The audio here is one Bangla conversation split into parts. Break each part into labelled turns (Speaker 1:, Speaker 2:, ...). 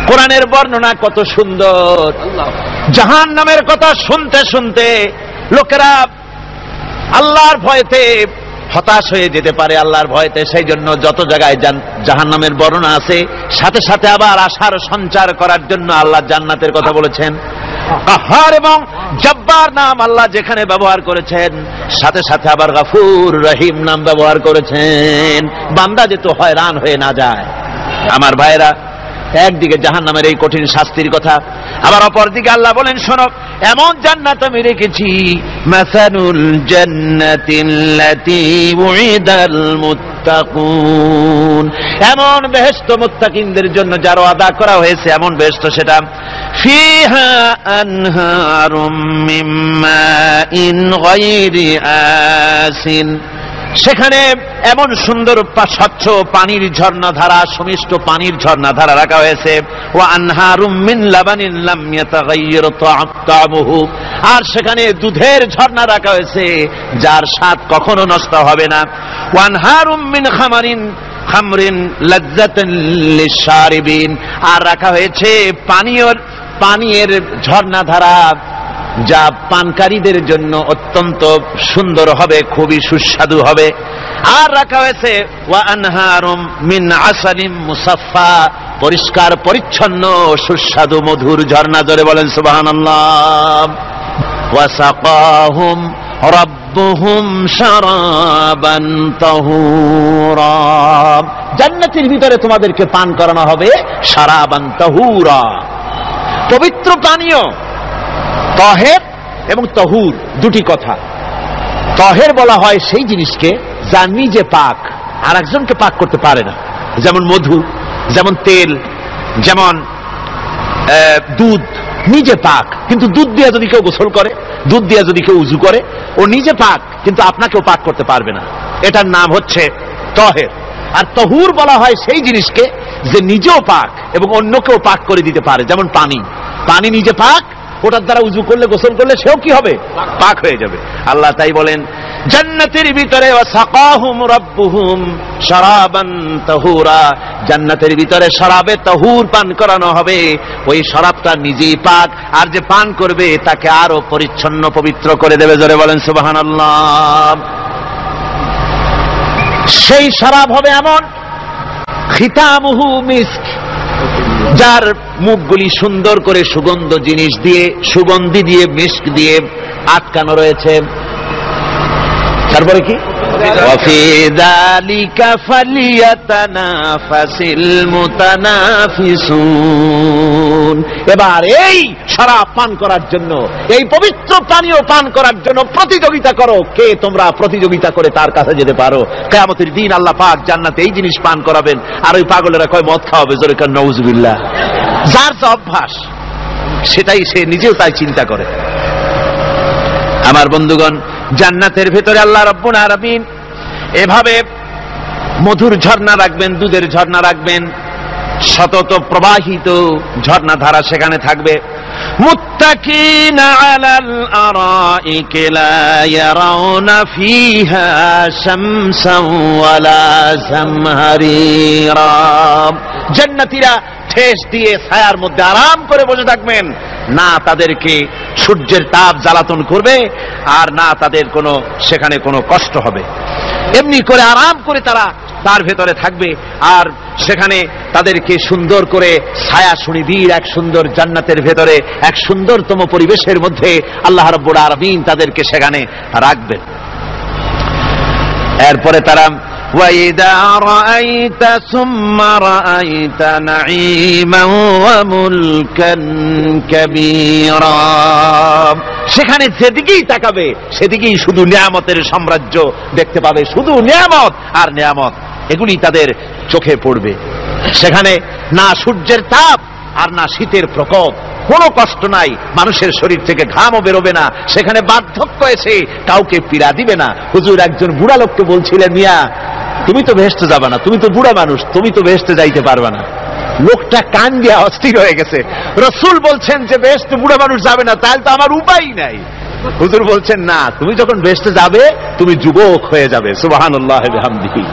Speaker 1: কোরআনের বর্ণনা কত সুন্দর। জাহান্নামের কথা শুনতে শুনতে লোকেরা আল্লাহর ভয়তে হতাশ হয়ে যেতে পারে, আল্লাহর ভয়তে। সেই জন্য যত জায়গায় জাহান্নামের বর্ণনা আছে সাথে সাথে আবার আশার সঞ্চার করার জন্য আল্লাহ জান্নাতের কথা বলেছেন। কাহার এবং জব্বার নাম আল্লাহ যেখানে ব্যবহার করেছেন সাথে সাথে আবার গফুর রহিম নাম ব্যবহার করেছেন, বান্দা যেহেতু হয়রান হয়ে না যায়। আমার ভাইরা, একদিকে জাহান্নামের এই কঠিন শাস্তির কথা, আবার অপরদিকে আল্লাহ বলেন শোনো, এমন জান্নাত আমি রেখেছি, মাসালুল জান্নাতিল্লাতী উইদাল মুত্তাকুন, এমন বেহেশত মুত্তাকিনদের জন্য যার ওয়াদা করা হয়েছে এমন বেহেশত, সেটা ফিহা আনহারুম মিন মাইন গায়রি আসিন, সেখানে এমন সুন্দর স্বচ্ছ পানির ঝর্ণাধারা, সুমিষ্ট পানির ঝর্ণাধারা রাখা হয়েছে। ওয়া আনহারুম মিন লাবানিন লাম ইয়াতাগায়্যার তা'আমুহু, আর সেখানে দুধের ঝর্ণা রাখা হয়েছে যার স্বাদ কখনো নষ্ট হবে না। ওয়া আনহারুম মিন খামরিন লাযযাতান লিশ-শারিবিন, আর রাখা হয়েছে পানীয়ের ঝর্ণাধারা যা পানকারীদের জন্য অত্যন্ত সুন্দর হবে, খুবই সুস্বাদু হবে। আর রাখা হয়েছে ওয়া আনহারুম মিন আসালিম মুসাফফা, পরিষ্কার পরিচ্ছন্ন সুস্বাদু মধুর ঝর্ণা। জোরে বলেন সুবহানাল্লাহ। ওয়া সাকাহুম রাব্বুহুম শারাবান তাহুরা, জান্নাতের ভিতরে তোমাদেরকে পান করানো হবে শারাবান তাহুরা, পবিত্র পানীয়। তহের এবং তহুর দুটি কথা। তহের বলা হয় সেই জিনিসকে যা নিজে পাক, আর একজনকে পাক করতে পারে না, যেমন মধু, যেমন তেল, যেমন দুধ নিজে পাক, কিন্তু দুধ দিয়ে যদি কেউ গোসল করে, দুধ দিয়ে যদি কেউ উজু করে, ও নিজে পাক কিন্তু আপনাকেও পাক করতে পারবে না। এটার নাম হচ্ছে তহের। আর তহুর বলা হয় সেই জিনিসকে যে নিজেও পাক এবং অন্যকেও পাক করে দিতে পারে, যেমন পানি। পানি নিজে পাক, ওটার দ্বারা উজু করলে, গোসল করলে সেও কি হবে? পাক হয়ে যাবে। আল্লাহ তাই বলেন জান্নাতের ভিতরে ওয়াসাকাহুম রাব্বুহুম শারাবান তাহুরা, জান্নাতের ভিতরে শরাবে তাহুর পান করানো হবে। ওই শরাবটা নিজেই পাক, আর যে পান করবে তাকে আরো পরিচ্ছন্ন পবিত্র করে দেবে। জোরে বলেন সুবহানাল্লাহ। সেই শরাব হবে এমন, খিতামুহু মিস্ক, যার মুখগুলি সুন্দর করে সুগন্ধ জিনিস দিয়ে, সুগন্ধি দিয়ে, মিস্ক দিয়ে আটকানো রয়েছে। তারপরে কি? ওয়াফি যালিকা ফালিয়াতানাফাসিল মুতানাফিসুন, এবার এই শরাব পান করার জন্য, এই পবিত্র পানীয় পান করার জন্য প্রতিযোগিতা করো। কে তোমরা প্রতিযোগিতা করে তার কাছে যেতে পারো? কিয়ামতের দিন আল্লাহ পাক জান্নাতে এই জিনিস পান করাবেন, আর ওই পাগলেরা কয় মদ খাওয়াবে। জোরে কান নাউযুবিল্লাহ। যার যা অভ্যাস সেটাই সে নিজেও তাই চিন্তা করে। আমার বন্ধুগণ, জান্নাতের ভেতরে আল্লাহ রাব্বুল আলামিন এভাবে মধুর ঝর্ণা রাখবেন, দুধের ঝর্ণা রাখবেন, সতত প্রবাহিত ঝর্ণাধারা সেখানে থাকবে। মুত্তাকিনা আলাল আরাইকি লা ইয়ারাউনা ফিহা শামসান ওয়ালা জামহারিরা, জান্নাতীরা ঠেস দিয়ে ছায়ার মধ্যে আরাম করে বসে থাকবেন, না তাদেরকে সূর্যের তাপ জ্বালাতন করবে, আর না তাদের সেখানে কোনো কষ্ট হবে। এমনি করে আরাম করে তারা তার ভেতরে থাকবে, আর সেখানে তাদেরকে সুন্দর করে ছায়া সুনিবিড় এক সুন্দর জান্নাতের ভেতরে এক সুন্দরতম পরিবেশের মধ্যে আল্লাহ রাব্বুল আলামিন তাদেরকে সেখানে রাখবেন। এরপরে তারা وَإِذَا رَأَيْتَ ثُمَّ رَأَيْتَ نَعِيمًا وَمُلْكًا كَبِيرًا, সেখানে যেদিকেই তাকাবে সেদিকেই শুধু নিয়ামতের সাম্রাজ্য দেখতে পাবে, শুধু নিয়ামত আর নিয়ামত, এগুলি তাদের চোখে পড়বে। সেখানে না সূর্যের তাপ আর না শীতের প্রকোপ, কোনো কষ্ট নাই, মানুষের শরীর থেকে ঘামও বেরোবে না, সেখানে বার্ধক্য এসে কাউকে পীড়া দিবে না। হুজুর একজন বুড়া লোককে বলছিলেন, মিয়া তুমি তো বেহেশতে যাবে না, তুমি তো বুড়া মানুষ, তুমি তো বেহেশতে যাইতে পারবে না। লোকটা কান দিয়া অস্থির হয়ে গেছে। রাসূল বলছেন যে বেহেশতে বুড়া মানুষ যাবে না, তাহলে তো আমার উপায় নাই। হুজুর বলছেন না, তুমি যখন বেহেশতে যাবে তুমি যুবক হয়ে যাবে। সুবহানাল্লাহি ওয়া বিহামদিহি।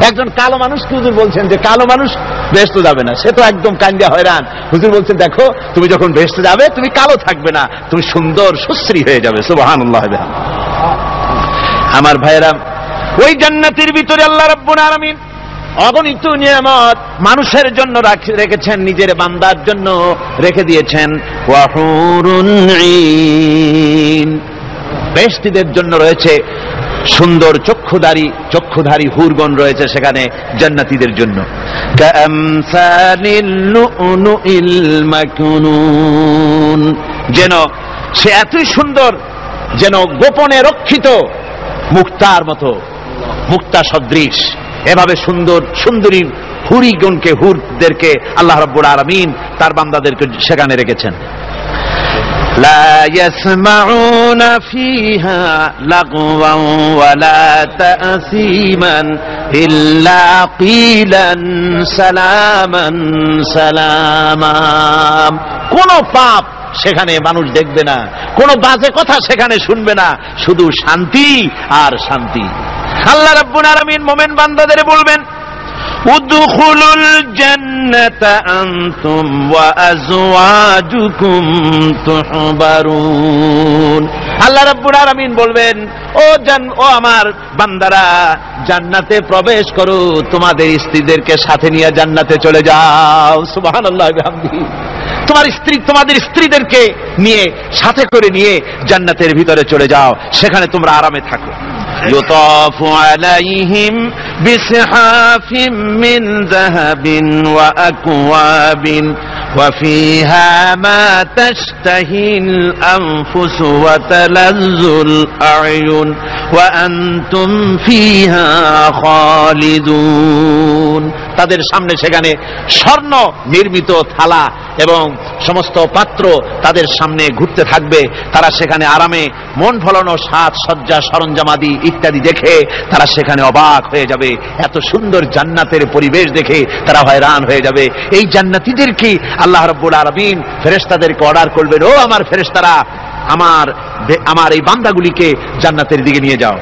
Speaker 1: একজন কালো মানুষকে হুজুর বলছেন যে কালো মানুষ বেহেশতে যাবে না, সে তো একদম কান্দা হয়রান। হুজুর বলছেন দেখো তুমি যখন বেহেশতে যাবে তুমি কালো থাকবে না, তুমি সুন্দর সুশ্রী হয়ে যাবে। সুবহানাল্লাহ। আমার ভাইয়েরা, ওই জান্নাতের ভিতরে আল্লাহ রাব্বুল আলামিন অগণিত নিয়ামত মানুষের জন্য রেখেছেন, নিজের বান্দার জন্য রেখে দিয়েছেন। ওয়া হুরুন ঈন, বেহেশতীদের জন্য রয়েছে সুন্দর চক্ষুধারী হুরগণ রয়েছে সেখানে জান্নাতীদের জন্য। কামসালিল লুলুইল মাকনুন, যেন সে এতই সুন্দর, যেন গোপনে রক্ষিত মুক্তার মতো, মুক্তা সদৃশ। এভাবে সুন্দরী হুরদেরকে আল্লাহ রাব্বুল আলামিন তার বান্দাদেরকে সেখানে রেখেছেন। লা ইয়াসমাউনা ফিহা লাগওয়ান ওয়ালা তাসীমান ইল্লা কিলান সালামান সালামা। কোন পাপ সেখানে মানুষ দেখবে না, কোন বাজে কথা সেখানে শুনবে না, শুধু শান্তি আর শান্তি। আল্লাহ রাব্বুল আলামিন মুমিন বান্দাদের বলবেন, উদখুলুল জান্নাতা আনতুম ওয়া আজওয়াজুকুম তুহবারুন। আল্লাহ রাব্বুল আলামিন বলবেন, ও আমার বান্দারা, জান্নাতে প্রবেশ করো, তোমাদের স্ত্রীদেরকে সাথে নিয়ে জান্নাতে চলে যাও। সুবহানাল্লাহ ওয়া বিহামদিহি। তোমাদের স্ত্রীদেরকে নিয়ে সাথে করে নিয়ে জান্নাতের ভিতরে চলে যাও, সেখানে তোমরা আরামে থাকো। ইউতাফু আলাইহিম বিসহাফিম মিন যাহাবিন ওয়া আকওয়াবিন ওয়া ফিহা মা তাশতাহিল আনফুসু ওয়া তালাজ্জুল আ'য়ুন ওয়া আনতুম ফিহা খালিদুন। তাদের সামনে সেখানে স্বর্ণ নির্মিত থালা এবং সমস্ত পাত্র তাদের সামনে ঘুরতে থাকবে। তারা সেখানে আরামে মন ভোলানো সাজ সজ্জা সরঞ্জামাদি ইত্যাদি দেখে তারা সেখানে অবাক হয়ে যাবে। এত সুন্দর জান্নাতের পরিবেশ দেখে তারা হয়রান হয়ে যাবে। এই জান্নাতীদেরকে আল্লাহ রাব্বুল আলামিন ফেরেশতাদেরকে অর্ডার করবেন, ও আমার ফেরেশতারা, আমার এই বান্দাগুলিকে জান্নাতের দিকে নিয়ে যাও।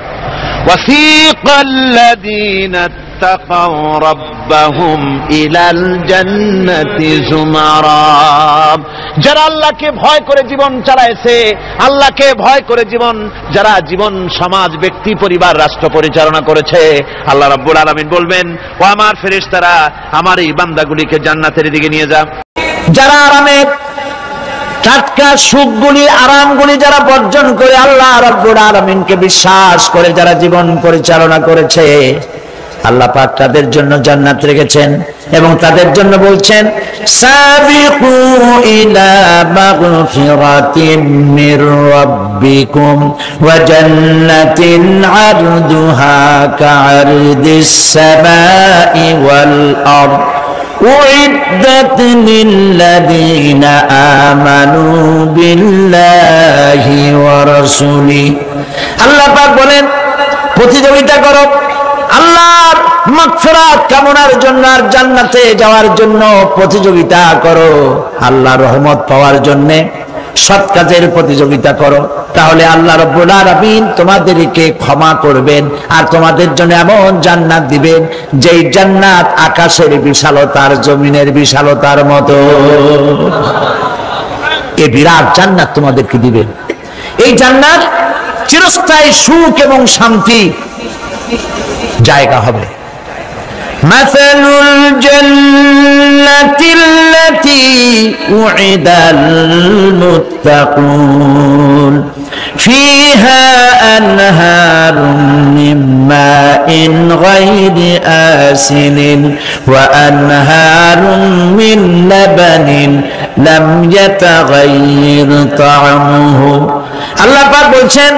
Speaker 1: ওয়াসিকাল্লাযীনা ইত্তাকাউ রাব্বাহুম ইলাল জান্নাতি যুমারা। যারা আল্লাহকে ভয় করে জীবন চালাইছে, আল্লাহকে ভয় করে যারা জীবন সমাজ ব্যক্তি পরিবার রাষ্ট্র পরিচালনা করেছে, আল্লাহ রাব্বুল আলামিন বলবেন, ও আমার ফেরেশতারা, আমার এই বান্দাগুলিকে জান্নাতের দিকে নিয়ে যাও।
Speaker 2: যারা আরামে টাটকা সুখগুলি আরামগুলি যারা বর্জন করে আল্লাহ রাব্বুল আলামিনকে বিশ্বাস করে যারা জীবন পরিচালনা করেছে, আল্লাহ পাক তাদের জন্য জান্নাত রেখেছেন এবং তাদের জন্য বলছেন, সাবিকু ইলা মাগফিরাতিন মির রাব্বিকুম ওয়া জান্নাতিন আরদুহা কাআরদিস সামাই ওয়াল আরদ উইদ্দাত লিল্লাযীনা আমানু বিল্লাহি ওয়া রাসূলিহি। আল্লাহ পাক বলেন, প্রতিযোগিতা করো আল্লাহর মাগফিরাত কামনার জন্য আর জান্নাতে যাওয়ার জন্য প্রতিযোগিতা করো, আল্লাহর রহমত পাওয়ার জন্য সৎ কাজের প্রতিযোগিতা করো, তাহলে আল্লাহ রাব্বুল আলামিন তোমাদেরকে ক্ষমা করবেন আর তোমাদের জন্য এমন জান্নাত দিবেন যেই জান্নাত আকাশের বিশালতার জমিনের বিশালতার মতো। এই বিরাট জান্নাত তোমাদেরকে দিবেন। এই জান্নাত চিরস্থায়ী সুখ এবং শান্তি জায়গা হবে। মাসালুল জান্নাতিল্লাতী উইদাল মুত্তাকুন ফিহা আনহারুম মিন মাইন গায়রি আসিলিন ওয়া আনহারুম মিন লাবানিন লাম ইয়াতাগায়্যার তা'আমুহু। আল্লাহ পাক বলছেন,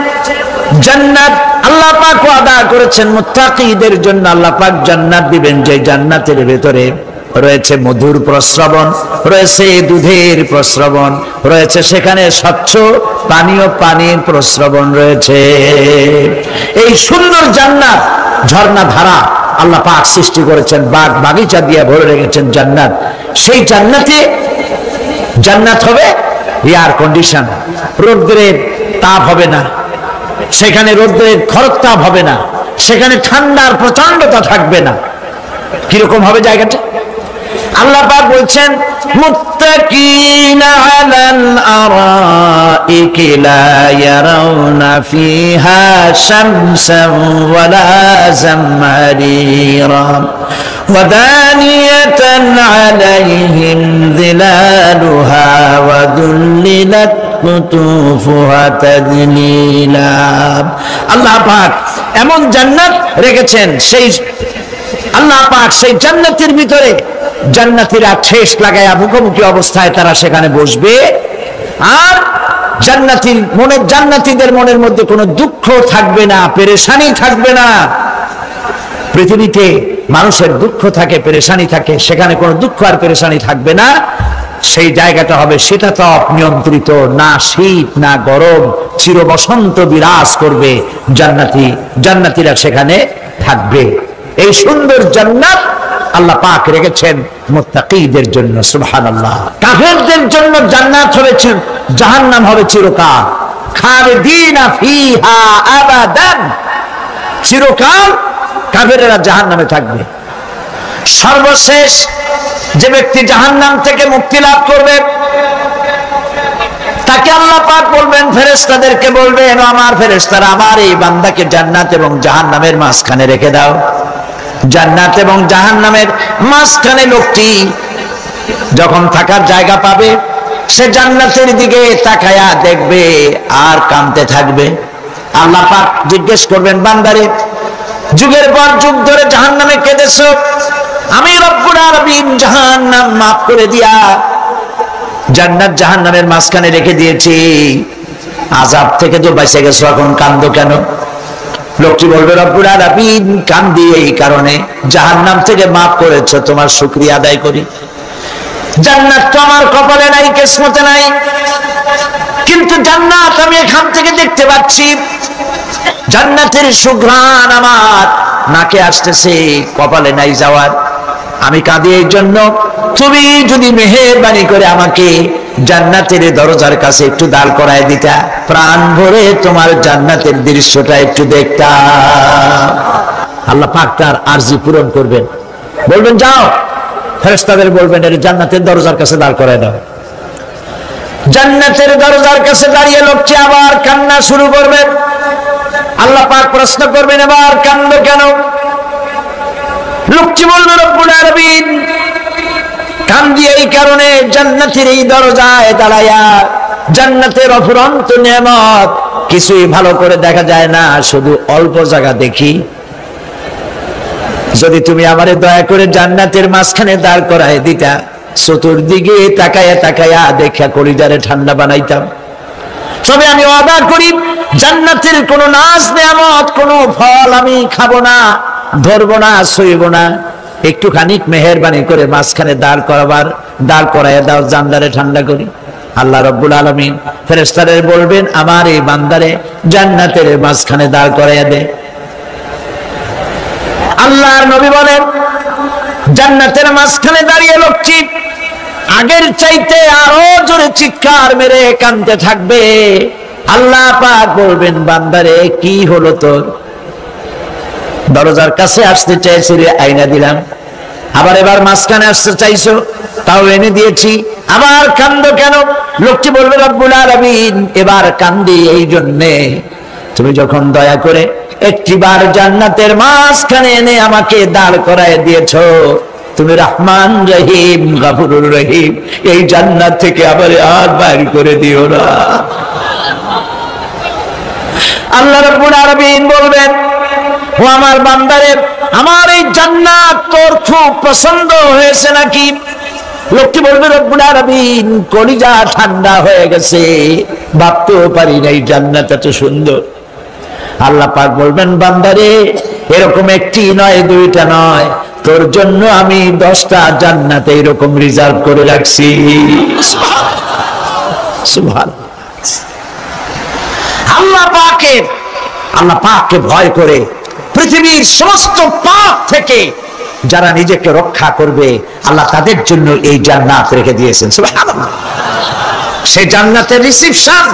Speaker 2: জান্নাত আল্লাহ পাক ওয়াদা করেছেন মুত্তাকীদের জন্য। আল্লাহ পাক জান্নাত দিবেন যে জান্নাতের ভেতরে রয়েছে মধুর প্রস্রবণ, রয়েছে দুধের প্রস্রবণ, রয়েছে সেখানে স্বচ্ছ পানির প্রস্রবণ রয়েছে। এই সুন্দর জান্নাত ঝর্ণা ধারা আল্লাহ পাক সৃষ্টি করেছেন, বাগ বাগিচা দিয়ে ভরে রেখেছেন জান্নাত। সেই জান্নাত হবে এয়ার কন্ডিশন, রৌদ্রের তাপ হবে না সেখানে, রৌদ্রের খরতাপ হবে না সেখানে, ঠান্ডার প্রচন্ডতা থাকবে না। কিরকম হবে জায়গাটা? আল্লাহ পাক বলছেন মুত্তাকিনা আলাল আরাইকি লা ইয়ারাউনা ফিহা শামসান ওয়ালা জামহারিরা ওয়া দানিয়াতান আলাইহিম যিলালুহা ওয়া দুল্লিলাত কুতুফুহা তাদলীলা। আল্লাহ পাক এমন জান্নাত রেখেছেন, সেই আল্লাহ পাক সেই জান্নাতের ভিতরে জান্নাতীরা ঠেস লাগায়া মুখোমুখি অবস্থায় তারা সেখানে বসবে, আর জান্নাতীদের মনের মধ্যে কোনো দুঃখ থাকবে না, পেরেশানি থাকবে না। পৃথিবীতে মানুষের দুঃখ থাকে, পেরেশানি থাকে, সেখানে কোনো দুঃখ আর পেরেশানি থাকবে না। সেই জায়গাটা হবে শীতাতপ নিয়ন্ত্রিত, না শীত না গরম, চির বসন্ত বিরাজ করবে। জান্নাতীরা সেখানে থাকবে। এই সুন্দর জান্নাত আল্লাহ পাক রেখেছেন মুত্তাকীদের জন্য। সুবহানাল্লাহ। কাফেরদের জন্য জান্নাত হবে, জাহান্নাম হবে চিরকাল। খালিদিনা ফিহা আবাদান, চিরকাল কাফেরেরা জাহান্নামে থাকবে। সর্বশেষ যে ব্যক্তি জাহান্নাম থেকে মুক্তি লাভ করবে তাকে আল্লাহ পাক বলবেন, ফেরেশতাদেরকে বলবেন, আমার ফেরেশতারা আমার এই বান্দাকে জান্নাত এবং জাহান্নামের মাঝখানে রেখে দাও। জান্নাত এবং জাহান্নামের মাঝখানে লোকটি যখন থাকার জায়গা পাবে, সে জান্নাতের দিকে তাকায়া দেখবে আর কাঁদতে থাকবে। আল্লাহ পাক জিজ্ঞেস করবেন, বান্দারে যুগের পর যুগ ধরে জাহান্নামে কেঁদেছো, আমি রব্বুল আলামিন জাহান্নাম মাফ করে দিয়া জান্নাত জাহান্নামের মাঝখানে রেখে দিয়েছি, আযাব থেকে তো বেঁচে গেছো, এখন কাঁদো কেন? লোকটি বলবে, রব্বুল আলামিন কান্দি এই কারণে, জাহান্নাম থেকে মাফ করেছো, তোমার শুকরিয়া আদায় করি। জান্নাত তো আমার কপালে নাই, কিসমতে নাই, কিন্তু জান্নাত আমি এখান থেকে দেখতে পাচ্ছি। জান্নাতের সুঘ্রাণ আমার নাকে আসতেছে, কপালে নাই যাওয়ার। আমি কাঁদি এই জন্য, তুমি যদি মেহেরবানি করে আমাকে জান্নাতের দরজার কাছে একটু দাঁড় করায় দিতা, প্রাণ ভরে তোমার জান্নাতের দৃশ্যটা একটু দেখতাম। আল্লাহ পাক তার আরজি পূরণ করবেন, বলবেন যাও, ফেরেশতাদের বলবেন এর জান্নাতের দরজার কাছে দাঁড় করায় দাও। জান্নাতের দরজার কাছে দাঁড়িয়ে লোকটি আবার কান্না শুরু করবে। আল্লাহ পাক প্রশ্ন করবেন, এবার কান্দো কেন? লোকটি বলবে, রব্বুল আলামিন কান্দি এই কারণে, জান্নাতের এই দরজায় দাঁড়ায়া জান্নাতের অফুরন্ত নেয়ামত কিছুই ভালো করে দেখা যায় না, শুধু অল্প জায়গা দেখি। যদি তুমি আমারে দয়া করে জান্নাতের মাঝখানে দাঁড় করায় দিতা, চতুর্দিকে তাকায়া তাকায়া দেখা কলিজারে ঠান্ডা বানাইতাম। তবে আমি ওয়াদা করি, জান্নাতের কোনো নাজ নেয়ামত, কোনো ফল আমি খাবো না, ধরবো না, সইব না। একটুখানি মেহেরবানি করে মাঝখানে দাঁড় করাইয়া দাও, জানলারে ঠান্ডা করি। আল্লাহ রব্বুল আলামিন ফেরেশতাদের বলবেন, আমার এই বান্দারে জান্নাতের মাঝখানে দাঁড় করাইয়া দে। আল্লাহর নবী বলেন, জান্নাতের মাঝখানে দাঁড়িয়ে লোকটি আগের চাইতে আরো জোরে চিৎকার মেরে কাঁদতে থাকবে। আল্লাহ পাক বলবেন, বান্দারে কি হলো তোর? দরজার কাছে আসতে চাইছিলে, আইনা দিলাম। আবার এবার মাঝখানে আসতে চাইছো, তাও এনে দিয়েছি। আবার কান্দো কেন? লোকটি বলবে, রব্বুল আলামিন এবার কান্দি এই জন্যে, তুমি যখন দয়া করে একটিবার জান্নাতের মাঝখানে এনে আমাকে দাঁড় করায় দিয়েছো, তুমি রহমান রহিম গফুরুর রহিম, এই জান্নাত থেকে আবার আর বাইর করে দিও না। আল্লাহ রাব্বুল আলামিন বলবেন, ও আমার বান্দারে, আমার এই জান্নাত তোর খুব পছন্দ হয়েছে নাকি? লোকটি বলবে, রব্বুল আলামিন কলিজা ঠান্ডা হয়ে গেছে, ভাবতেও পারি না এই জান্নাত এত সুন্দর। আল্লাহ পাক বলবেন, বান্দারে এরকম একটি নয়, দুইটা নয়, তোর জন্য আমি 10টা জান্নাত এরকম রিজার্ভ করে রাখছি। সুবহানাল্লাহ। আল্লাহ পাককে ভয় করে পৃথিবীর সমস্ত পাপ থেকে যারা নিজেকে রক্ষা করবে, আল্লাহ তাদের জন্য এই জান্নাত রেখে দিয়েছেন। সুবহানাল্লাহ। সেই জান্নাতের রিসিপশন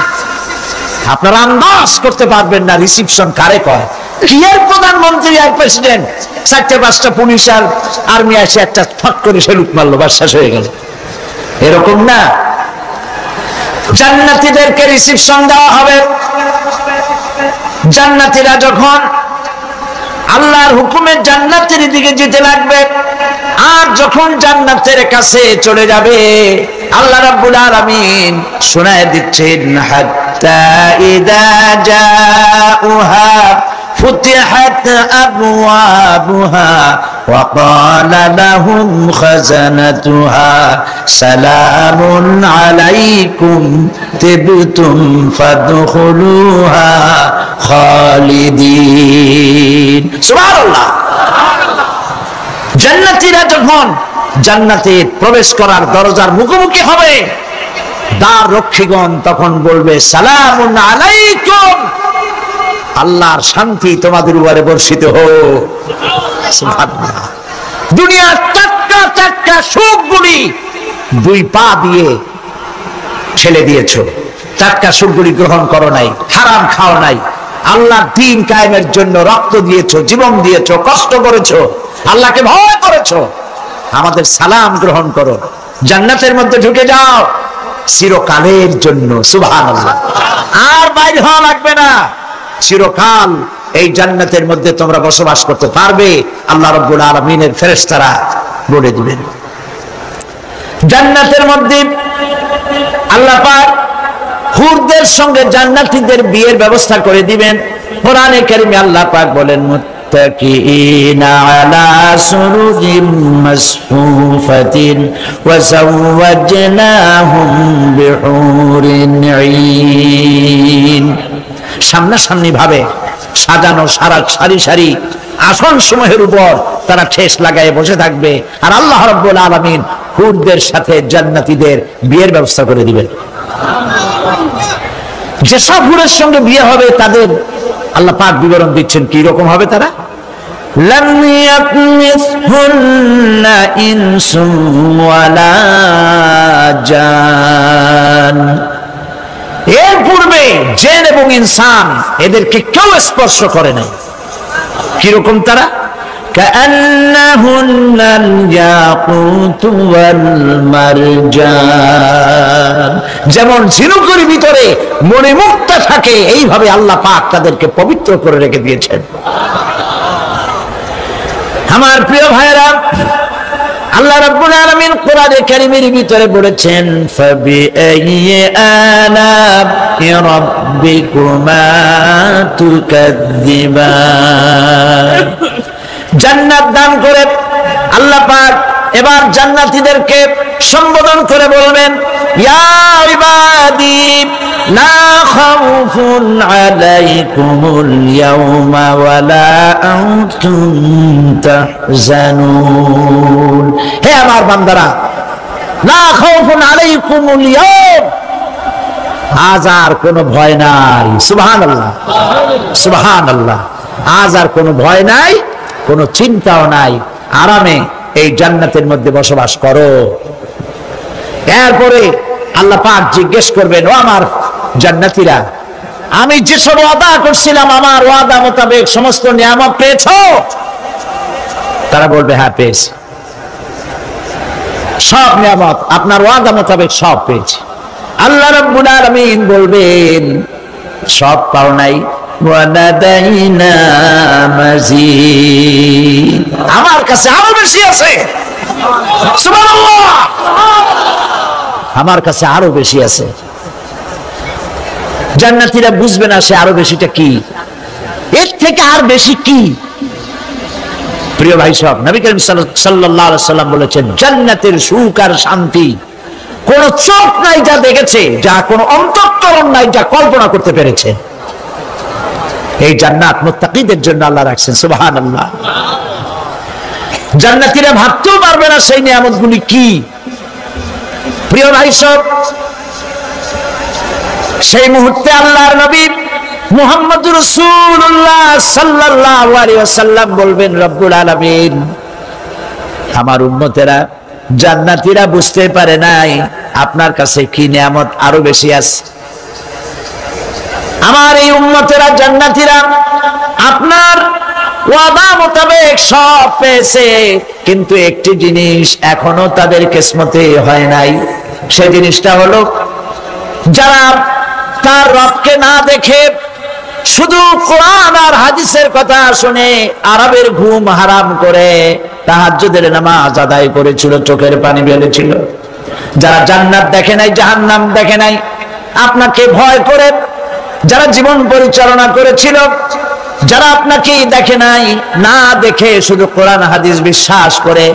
Speaker 2: আপনারা আন্দাজ করতে পারবেন না, রিসিপশন কারে কয়। কি আর প্রধানমন্ত্রী আর প্রেসিডেন্ট, 4-5টা পুলিশ আর আর্মি আসে একটা ফাঁক করে সেলুট মারলো, বাস শেষ হয়ে গেল। এরকম না, জান্নাতীদেরকে রিসিপশন দেওয়া হবে। জান্নাতীরা যখন আল্লাহর হুকুমে জান্নাতের দিকে যেতে লাগবে, আর যখন জান্নাতের কাছে চলে যাবে, আল্লাহ রাব্বুল আলামিন শোনায় দিচ্ছেন, হাত্তা ইযা জাউহা ফুতিহাত আবওয়াবুহা ওয়া ক্বালা লাহুম খাজানাতুহা সালামুন আলাইকুম তিবতুম ফাদখুলুহা খালিদিন। সুবহানাল্লাহ। জান্নাতীরা যখন জান্নাতে প্রবেশ করার দরজার মুখোমুখি হবে, দ্বার রক্ষীগণ তখন বলবে, সালামুন আলাইকুম, আল্লাহর শান্তি তোমাদের উপরে বর্ষিত হোক। সুবহানাল্লাহ। দুনিয়ার টাটকা টাটকা সুখগুলি 2 পা দিয়ে ছেলে দিয়েছো, টাটকা সুখগুলি গ্রহণ করো নাই, হারাম খাও নাই, আল্লাহর দ্বীন কায়েমের জন্য রক্ত দিয়েছো, জীবন দিয়েছো, কষ্ট করেছো, আল্লাহকে ভয় করেছো। আমাদের সালাম গ্রহণ করো, জান্নাতের মধ্যে ঢুকে যাও চিরকালের জন্য। সুবহানাল্লাহ। আর বাইরে হওয়া লাগবে না, চিরকাল এই জান্নাতের মধ্যে তোমরা বসবাস করতে পারবে, আল্লাহ রাব্বুল আলামিনের ফেরেশতারা বলে দিবেন। জান্নাতের মধ্যে আল্লাহ পাক হুরদের সঙ্গে জান্নাতীদের বিয়ের ব্যবস্থা করে দিবেন। কোরআনে কারীমে আল্লাহ পাক বলেন, মুত্তাকিইনা আলা সুরুজিম মাসফুফাতিন ওয়া যাওয়াজনাহুম বিহুরিন ঈন। সামনাসামনি ভাবে সাজানো সারি সারি আসন সমূহের উপর তারা ঠেস লাগায় বসে থাকবে, আর আল্লাহ রাব্বুল আলামিন হুরদের সাথে জান্নাতীদের বিয়ের ব্যবস্থা করে দিবেন। যেসব হুরের সঙ্গে বিয়ে হবে তাদের আল্লাহ পাক বিবরণ দিচ্ছেন কি রকম হবে তারা। লাম ইয়াতমিসহুন্না ইনসুন ওয়ালা জান, এর পূর্বে জিন এবং ইনসান এদেরকে কেউ স্পর্শ করে নাই। কিরকম তারা? কাআন্নাহুন্নাল ইয়াকুতু ওয়াল মারজান, যেমন ঝিনুকের ভিতরে মণিমুক্তা থাকে, এইভাবে আল্লাহ পাক তাদেরকে পবিত্র করে রেখে দিয়েছেন। আমার প্রিয় ভাইরা, আল্লাহ রাব্বুল আলামিন কোরআনে কারীমের ভিতরে বলেছেন, ফাবিআইয়ি আলা'i রাব্বিকুমা তুকাযযিবান। জান্নাত দান করে আল্লাহ পাক এবার জান্নাতীদেরকে সম্বোধন করে বলবেন, ইয়া ইবাদি লা খাউফুন আলাইকুমুল ইয়াওমা ওয়ালা আনতুম তাহজানুন। হে আমার বান্দারা, লা খাউফুন আলাইকুমুল ইয়াওম, আজ আর কোনো ভয় নাই। সুবহানাল্লাহ, সুবহানাল্লাহ। আজ আর কোনো ভয় নাই, কোনো চিন্তাও নাই, আরামে এই জান্নাতের মধ্যে বসবাস করো। এরপরে আল্লাহ পাক জিজ্ঞেস করবেন, ও আমার জান্নাতীরা, আমি যেসব ওয়াদা করছিলাম আমার ওয়াদা মোতাবেক সমস্ত নিয়ামত পেয়েছো? তারা বলবে, হ্যাঁ পেয়েছি, সব নিয়ামত আপনার ওয়াদা মোতাবেক সব পেয়েছি। আল্লাহ রাব্বুল আলামিন বলবেন, সব পাও নাই, ওয়ালাদাইনা মাজিদ, আমার কাছে আরো বেশি আছে। সুবহানাল্লাহ, আমার কাছে আরো বেশি আছে। জান্নাতীরা বুঝবে না সে আরো বেশিটা কি, এর থেকে আর বেশি কি। প্রিয় ভাই সব, নবী করিম সাল্লাল্লাহু আলাইহি সাল্লাম বলেছেন, জান্নাতের সুখ আর শান্তি কোন চোখ নাই যা দেখেছে, যা কোন অন্তঃকরণ নাই যা কল্পনা করতে পেরেছে। এই জান্নাত মুত্তাকিদের জন্য আল্লাহ রাখছেন। সুবহানাল্লাহ। জান্নাতীরা ভাবতেও পারবে না সেই নিয়ামতগুলি কি। প্রিয় ভাই সব, সেই মুহূর্তে আল্লাহর নবী মুহাম্মদুর রাসূলুল্লাহ সাল্লাল্লাহু আলাইহি ওয়াসাল্লাম বলবেন, রব্বুল আলামিন, আমার উম্মতেরা জান্নাতীরা বুঝতে পারে নাই আপনার কাছে কি নিয়ামত আরো বেশি আছে। আমার এই উম্মতেরা জান্নাতীরা আপনার ওয়াদা মোতাবেক সব পেয়েছে, কিন্তু একটি জিনিস এখনো তাদের কিসমতে হয় নাই। সেই জিনিসটা হলো, যারা তার রবকে না দেখে শুধু কোরআন আর হাদিসের কথা শুনে আরবের ঘুম হারাম করে তাহাজ্জুদের নামাজ আদায় করেছিল, চোখের পানি ফেলেছিল, যারা জান্নাত দেখে নাই, জাহান্নাম দেখে নাই, আপনাকে ভয় করে যারা জীবন পরিচালনা করেছিল, যারা আপনাকে দেখে নাই, না দেখে শুধু কোরআন হাদিস বিশ্বাস করে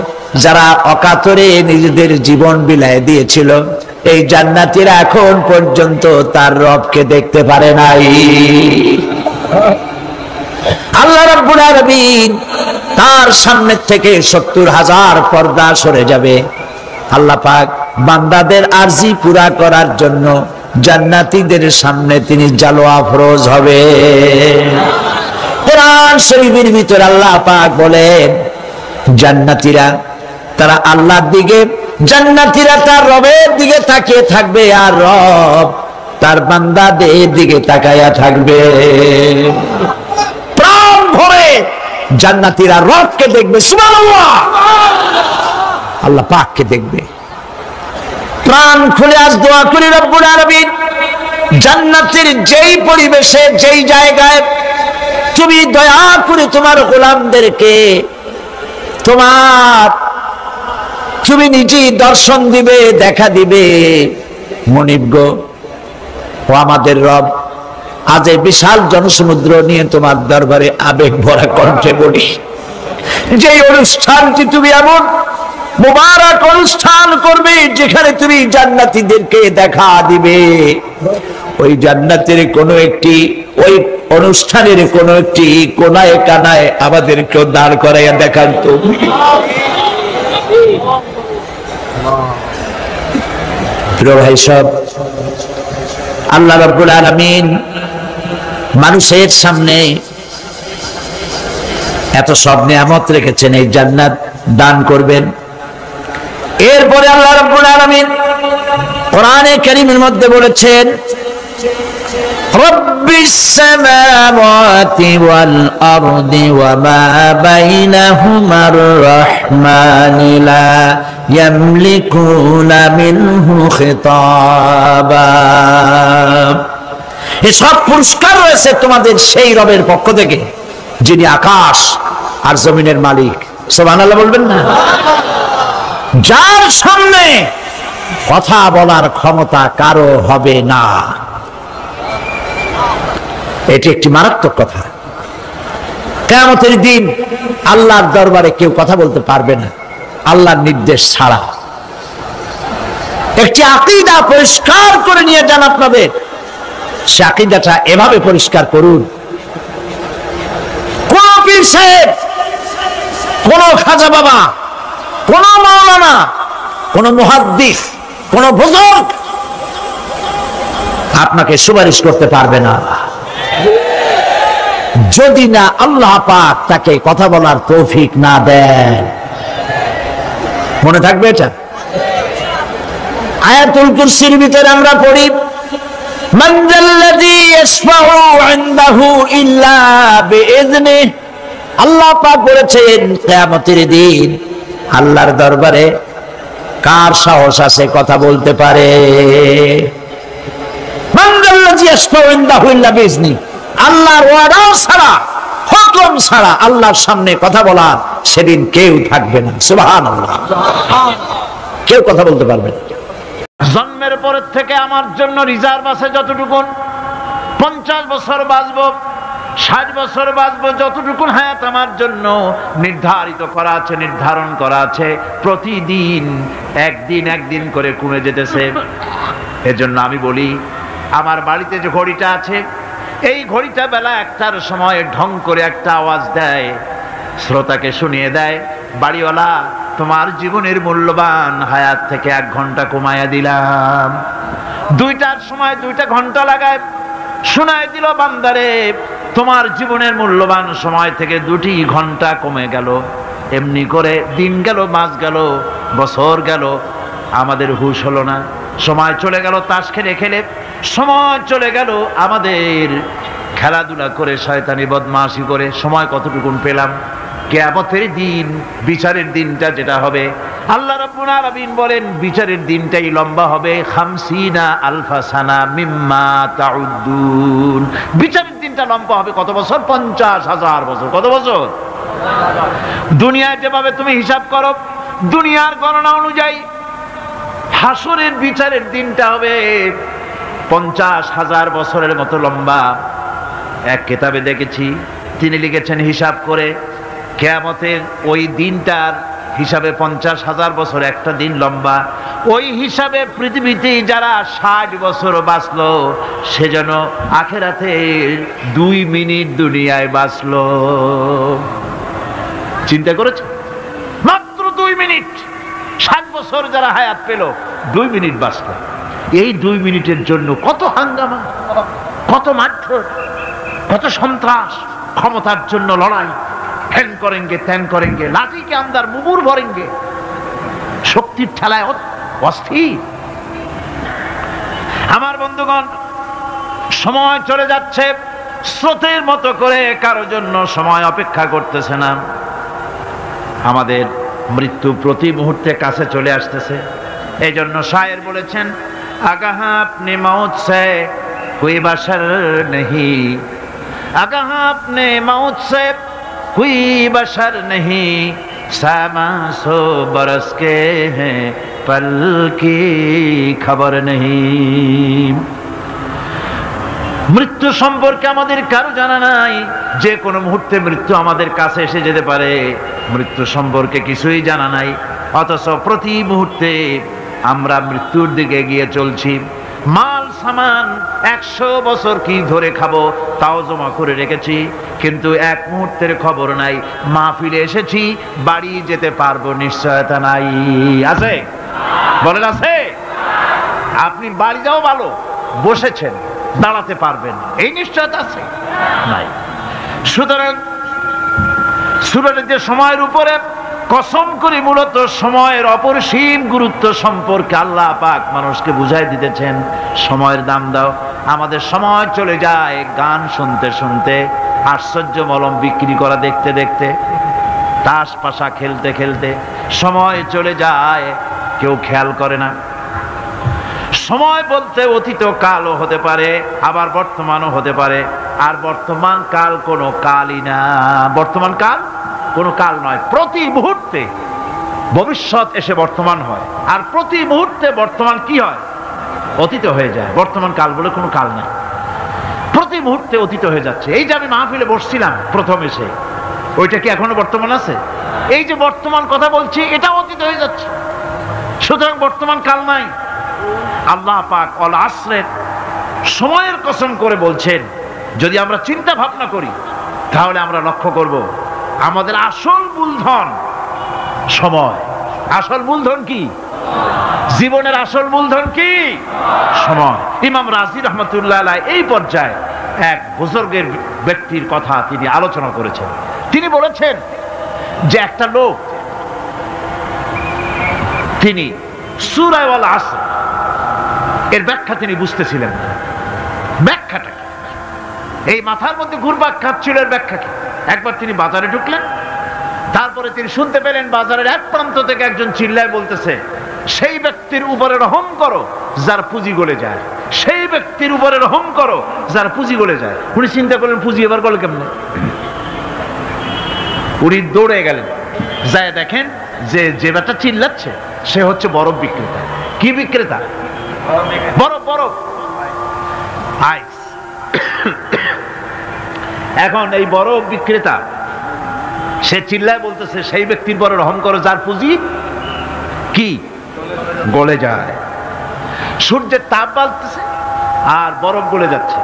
Speaker 2: যারা অকাতরে নিজেদের জীবন বিলায় দিয়েছিল, এই জান্নাতীরা এখন পর্যন্ত তার রবকে দেখতে পারে নাই। আল্লাহ রাব্বুল আলামিন তার সামনে থেকে 70,000 পর্দা সরে যাবে। আল্লাহ পাক বান্দাদের আরজি পুরা করার জন্য জান্নাতীদের সামনে তিনি জালোয়া ফরজ হবে। কোরআন শরীফের ভিতরে আল্লাহ পাক বলেন, জান্নাতীরা তারা আল্লাহর দিকে, জান্নাতীরা তার রবের দিকে তাকিয়ে থাকবে, আর রব তার বান্দাদের দিকে তাকায়া থাকবে। প্রাণ ভরে জান্নাতীরা রবকে দেখবে, সুবহানাল্লাহ, আল্লাহ পাককে দেখবে। প্রাণ খুলে আজ দোয়া করি রব্বুল আলামিন, জান্নাতের যেই পরিবেশে, যেই জায়গায় তুমি দয়া করে তোমার গোলামদেরকে তুমি নিজেই দর্শন দিবে, দেখা দিবে। মনিব গো, ও আমাদের রব, আজ এই বিশাল জনসমুদ্র নিয়ে তোমার দরবারে আবেগ ভরা কণ্ঠে বলি, যে অনুষ্ঠানটি তুমি এমন মুবারক অনুষ্ঠান করবে যেখানে তুমি জান্নাতীদেরকে দেখা দিবে, ওই জান্নাতের কোনো একটি, ওই অনুষ্ঠানের কোনো একটি কোনায় কানায় আমাদেরকেও দাঁড় করাইয়া দেখান তো। প্রিয় ভাই সব, আল্লাহ রাব্বুল আলামিন মানুষের সামনে এত সব নিয়ামত রেখেছেন, এই জান্নাত দান করবেন। এরপরে আল্লাহ রাব্বুল আলামিন কোরআনে কারীমের মধ্যে বলেছেন, রব্বিস সামাওয়াতি ওয়াল আরদি ওয়া মা বাইনাহুমার রাহমানি লা ইয়ামলিকুনা মিনহু খিতাবা। এসব পুরস্কার রয়েছে তোমাদের সেই রবের পক্ষ থেকে যিনি আকাশ আর জমিনের মালিক। সুবহানাল্লাহ বলবেন না? যার সামনে কথা বলার ক্ষমতা কারো হবে না। এটি একটি মারাত্মক কথা। কিয়ামতের দিন আল্লাহর দরবারে কেউ কথা বলতে পারবে না আল্লাহর নির্দেশ ছাড়া। একটি আকীদা পরিষ্কার করে নিয়ে যান আপনাদের, সে আকীদাটা এভাবে পরিষ্কার করুন, কোন পীর সাহেব, কোন খাজা বাবা, কোন মাওলানা, কোন মুহাদ্দিস, কোন বুজুর্গ আপনাকে সুপারিশ করতে পারবে না যদি না আল্লাহ পাক তাকে কথা বলার তৌফিক না দেন। মনে থাকবে এটা। আয়াতুল কুরসির ভিতরে আমরা পড়ি, মান যাল্লাযী ইয়াশফাউ ইনদাহু ইল্লা বিইযনিহি। আল্লাহ পাক বলেছেন কিয়ামতের দিন আল্লাহর দরবারে কার সাহস আছে কথা বলতে পারে? মান যাল্লাযী ইয়াশফাউ ইনদাহু ইল্লা বিইযনিহি। আল্লাহর ওয়াদা ছাড়া, হুকুম ছাড়া আল্লাহর সামনে কথা বলার সেদিন কেউ থাকবে না। সুবহানাল্লাহ, কেউ কথা বলতে পারবে না।
Speaker 1: জন্মের পরের থেকে আমার জন্য রিজার্ভ আছে যতটুকু, 50 বছর বাঁচবো, 60 বছর বাঁচবো, যতটুকু হায়াত আমার জন্য নির্ধারিত করা আছে, নির্ধারণ করা আছে, প্রতিদিন একদিন করে কমে যেতেছে। এজন্য আমি বলি, আমার বাড়িতে যে ঘড়িটা আছে, এই ঘড়িটা বেলা 1টার সময় ঢং করে একটা আওয়াজ দেয়, শ্রোতাকে শুনিয়ে দেয়, বাড়িওয়ালা তোমার জীবনের মূল্যবান হায়াত থেকে 1 ঘন্টা কমায়া দিলাম। 2টার সময় 2টা ঘন্টা লাগায় শোনায় দিল, বান্দারে তোমার জীবনের মূল্যবান সময় থেকে 2টি ঘন্টা কমে গেল। এমনি করে দিন গেল, মাস গেল, বছর গেল, আমাদের হুঁশ হলো না, সময় চলে গেল তাস খেলে খেলে। সময় চলে গেল, আমাদের খেলাধুলা করে শয়তানি বদমাশি করে সময় কতটুকুন পেলাম। কিয়ামতের দিন, বিচারের দিনটা যেটা হবে, আল্লাহ রাব্বুল আলামিন বলেন বিচারের দিনটাই লম্বা হবে 50 আলফা সানা মিম্মা তাউদ্দুন। বিচারের দিনটা লম্বা হবে কত বছর? 50,000 বছর। কত বছর? দুনিয়ায় যেভাবে তুমি হিসাব করো, দুনিয়ার গণনা অনুযায়ী হাসরের বিচারের দিনটা হবে 50,000 বছরের মতো লম্বা। এক কিতাবে দেখেছি, তিনি লিখেছেন হিসাব করে কিয়ামতের ওই দিনটার হিসাবে 50,000 বছর একটা দিন লম্বা। ওই হিসাবে পৃথিবীতে যারা 60 বছর বাঁচলো, সেজন্য আখেরাতে 2 মিনিট দুনিয়ায় বাঁচলো। চিন্তা করেছে? মাত্র 2 মিনিট। 60 বছর যারা হায়াত পেল, 2 মিনিট বাঁচলো। এই 2 মিনিটের জন্য কত হাঙ্গামা, কত মারধর, কত সন্ত্রাস, ক্ষমতার জন্য লড়াই, ধ্যান করেনগে ত্যান করেনগে, লাঠিকে আন্দার মুগুর ভরেনগে, শক্তির ঠেলায় অস্থির। আমার বন্ধুগণ, সময় চলে যাচ্ছে স্রোতের মতো করে, কারোর জন্য সময় অপেক্ষা করতেছে না। আমাদের মৃত্যু প্রতি মুহূর্তে কাছে চলে আসতেছে। এই জন্য শায়ের বলেছেন, আগাহ আপনি মৌত সে কোই বাশার নেহি, আগাহ আপনি মৌত সে कोई बशर नहीं, सामा सो बरस के हैं पल की खबर नहीं। মৃত্যু সম্পর্কে আমাদের কারো জানা নাই, যে কোনো মুহূর্তে মৃত্যু আমাদের কাছে এসে যেতে পারে। মৃত্যু সম্পর্কে কিছুই জানা নাই, অথচ প্রতি মুহূর্তে আমরা মৃত্যুর দিকে এগিয়ে চলছি। মাল সামান 100 বছর কি ধরে খাবো তাও জমা করে রেখেছি, কিন্তু এক মুহূর্তের খবর নাই। মাহফিলে এসেছি, বাড়ি যেতে পারবো নিশ্চয়তা নাই। আছে? বলেন আছে? আপনি বাড়ি যাও ভালো, বসেছেন, দাঁড়াতে পারবেন এই নিশ্চয়তা আছে? নাই। সুতরাং সূরার যে সময়ের উপরে কসম করে মূলত সময়ের অপরিসীম গুরুত্ব সম্পর্কে আল্লাহ পাক মানুষকে বুঝাই দিতেছেন। সময়ের দাম দাও। আমাদের সময় চলে যায় গান শুনতে শুনতে, আশ্চর্য মলম বিক্রি করা দেখতে দেখতে, তাস পাশা খেলতে খেলতে সময় চলে যায়, কেউ খেয়াল করে না। সময় বলতে অতীত কালও হতে পারে, আবার বর্তমানও হতে পারে। আর বর্তমান কাল কোনো কালই না। বর্তমান কাল কোনো কাল নয়। প্রতি মুহূর্তে ভবিষ্যৎ এসে বর্তমান হয়, আর প্রতি মুহূর্তে বর্তমান কি হয়? অতীত হয়ে যায়। বর্তমান কাল বলে কোনো কাল নাই। প্রতি মুহূর্তে অতীত হয়ে যাচ্ছে। এই যে আমি মাহফিলে বসছিলাম প্রথম এসে, ওইটা কি এখনো বর্তমান আছে? এই যে বর্তমান কথা বলছি, এটা অতীত হয়ে যাচ্ছে। সুতরাং বর্তমান কাল নাই। আল্লাহ পাক অল আসরের সময়ের কসম করে বলছেন। যদি আমরা চিন্তা ভাবনা করি, তাহলে আমরা লক্ষ্য করব আমাদের আসল মূলধন সময়। আসল মূলধন কি? জীবনের আসল মূলধন কি? সময়। ইমাম রাজি রহমতুল্লাহ আলাইহি এই পর্যায়ে এক বুজুর্গের ব্যক্তির কথা তিনি আলোচনা করেছেন। তিনি বলেছেন যে একটা লোক, তিনি সূরা ওয়াল আসর এর ব্যাখ্যা তিনি বুঝতেছিলেন না। ব্যাখ্যাটা কি? এই মাথার মধ্যে ঘুরপাক খাচ্ছিল এর ব্যাখ্যা কি? একবার তিনি বাজারে ঢুকলেন, তারপরে তিনি শুনতে পেলেন বাজারের এক প্রান্ত থেকে একজন চিল্লায় বলতেছে, সেই ব্যক্তির উপরে রহম করো যার পুঁজি গলে যায়, সেই ব্যক্তির উপরে রহম করো যার পুঁজি গলে যায়। উনি চিন্তা করলেন পুঁজি এবার গলে কেমনে? উনি দৌড়ে গেলেন, যায় দেখেন যে যে ব্যাটা চিল্লাচ্ছে সে হচ্ছে বরফ বিক্রেতা। কি বিক্রেতা? বরফ। বরফ, আইস। এখন এই বরফ বিক্রেতা সে চিল্লায় বলতেছে, সেই ব্যক্তির পরে রহম করো যার পুঁজি কি গলে যায়। সূর্যের তাপ বাড়তেছে আর বরফ গলে যাচ্ছে।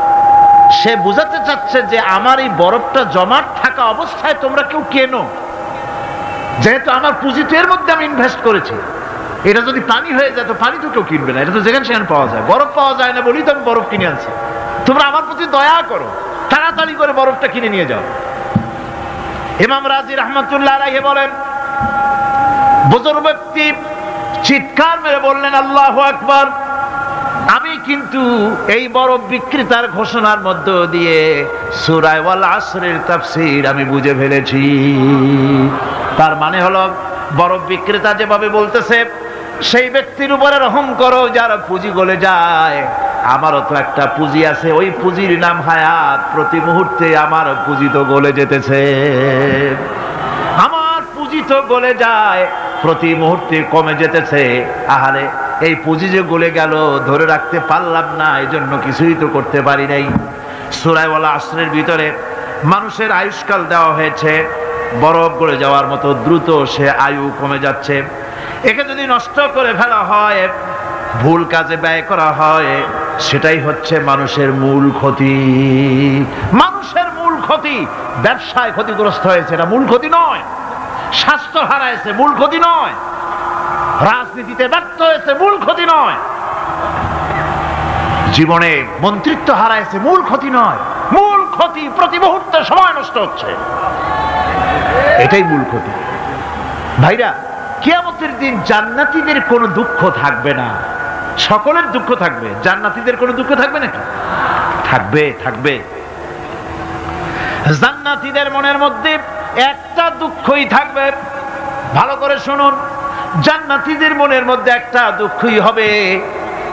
Speaker 1: সে বুঝাতে চাচ্ছে যে আমার এই বরফটা জমাট থাকা অবস্থায় তোমরা কেউ কেনো, যেহেতু আমার পুঁজি তো এর মধ্যে আমি ইনভেস্ট করেছি। এটা যদি পানি হয়ে যায় তো পানি তো কেউ কিনবে না, এটা তো যেখানে সেখানে পাওয়া যায়। বরফ পাওয়া যায় না বলেই তো আমি বরফ কিনে আনছি। তোমরা আমার প্রতি দয়া করো, তাড়াতাড়ি করে বরফটা কিনে নিয়ে যাও। ইমাম রাজি রহমতুল্লাহ আলাইহি বলেন, বুজুর্গ ব্যক্তি চিৎকার মেরে বললেন, আল্লাহু আকবার, আমি আমি কিন্তু এই বরফ বিক্রেতার ঘোষণার মধ্য দিয়ে সূরা ওয়াল আসরের তাফসীর আমি বুঝে ফেলেছি। তার মানে হলো বরফ বিক্রেতা যেভাবে বলতেছে সেই ব্যক্তির উপরে রহম করো যার পুঁজি গলে যায়। আমারও তো একটা পুঁজি আছে, ওই পুঁজির নাম হায়াত। প্রতি মুহূর্তে আমার পুঁজি তো গলে যেতেছে, আমার পুঁজি তো গলে যায়, প্রতি মুহূর্তে কমে যেতেছে। আহারে এই পুঁজি যে গলে গেল ধরে রাখতে পারলাম না, এই জন্য কিছুই তো করতে পারি নাই। সূরা ওয়াল আসরের ভিতরে মানুষের আয়ুষ্কাল দেওয়া হয়েছে, বরফ গলে যাওয়ার মতো দ্রুত সে আয়ু কমে যাচ্ছে। একে যদি নষ্ট করে ফেলা হয়, ভুল কাজে ব্যয় করা হয়, সেটাই হচ্ছে মানুষের মূল ক্ষতি। মানুষের মূল ক্ষতি। ব্যবসায় ক্ষতিগ্রস্ত হয়েছে, এটা মূল ক্ষতি নয়। স্বাস্থ্য হারাইছে, মূল ক্ষতি নয়। রাজনীতিতে ব্যর্থ হয়েছে, মূল ক্ষতি নয়। জীবনে মন্ত্রিত্ব হারাইছে, মূল ক্ষতি নয়। মূল ক্ষতি প্রতি মুহূর্তে সময় নষ্ট হচ্ছে, এটাই মূল ক্ষতি। ভাইরা, কিয়ামতের দিন জান্নাতীদের কোনো দুঃখ থাকবে না, সকলের দুঃখ থাকবে। জান্নাতীদের কোনো দুঃখ থাকবে নাকি? থাকবে, থাকবে। জান্নাতীদের মনের মধ্যে একটা দুঃখই থাকবে। ভালো করে শুনুন, জান্নাতীদের মনের মধ্যে একটা দুঃখই হবে।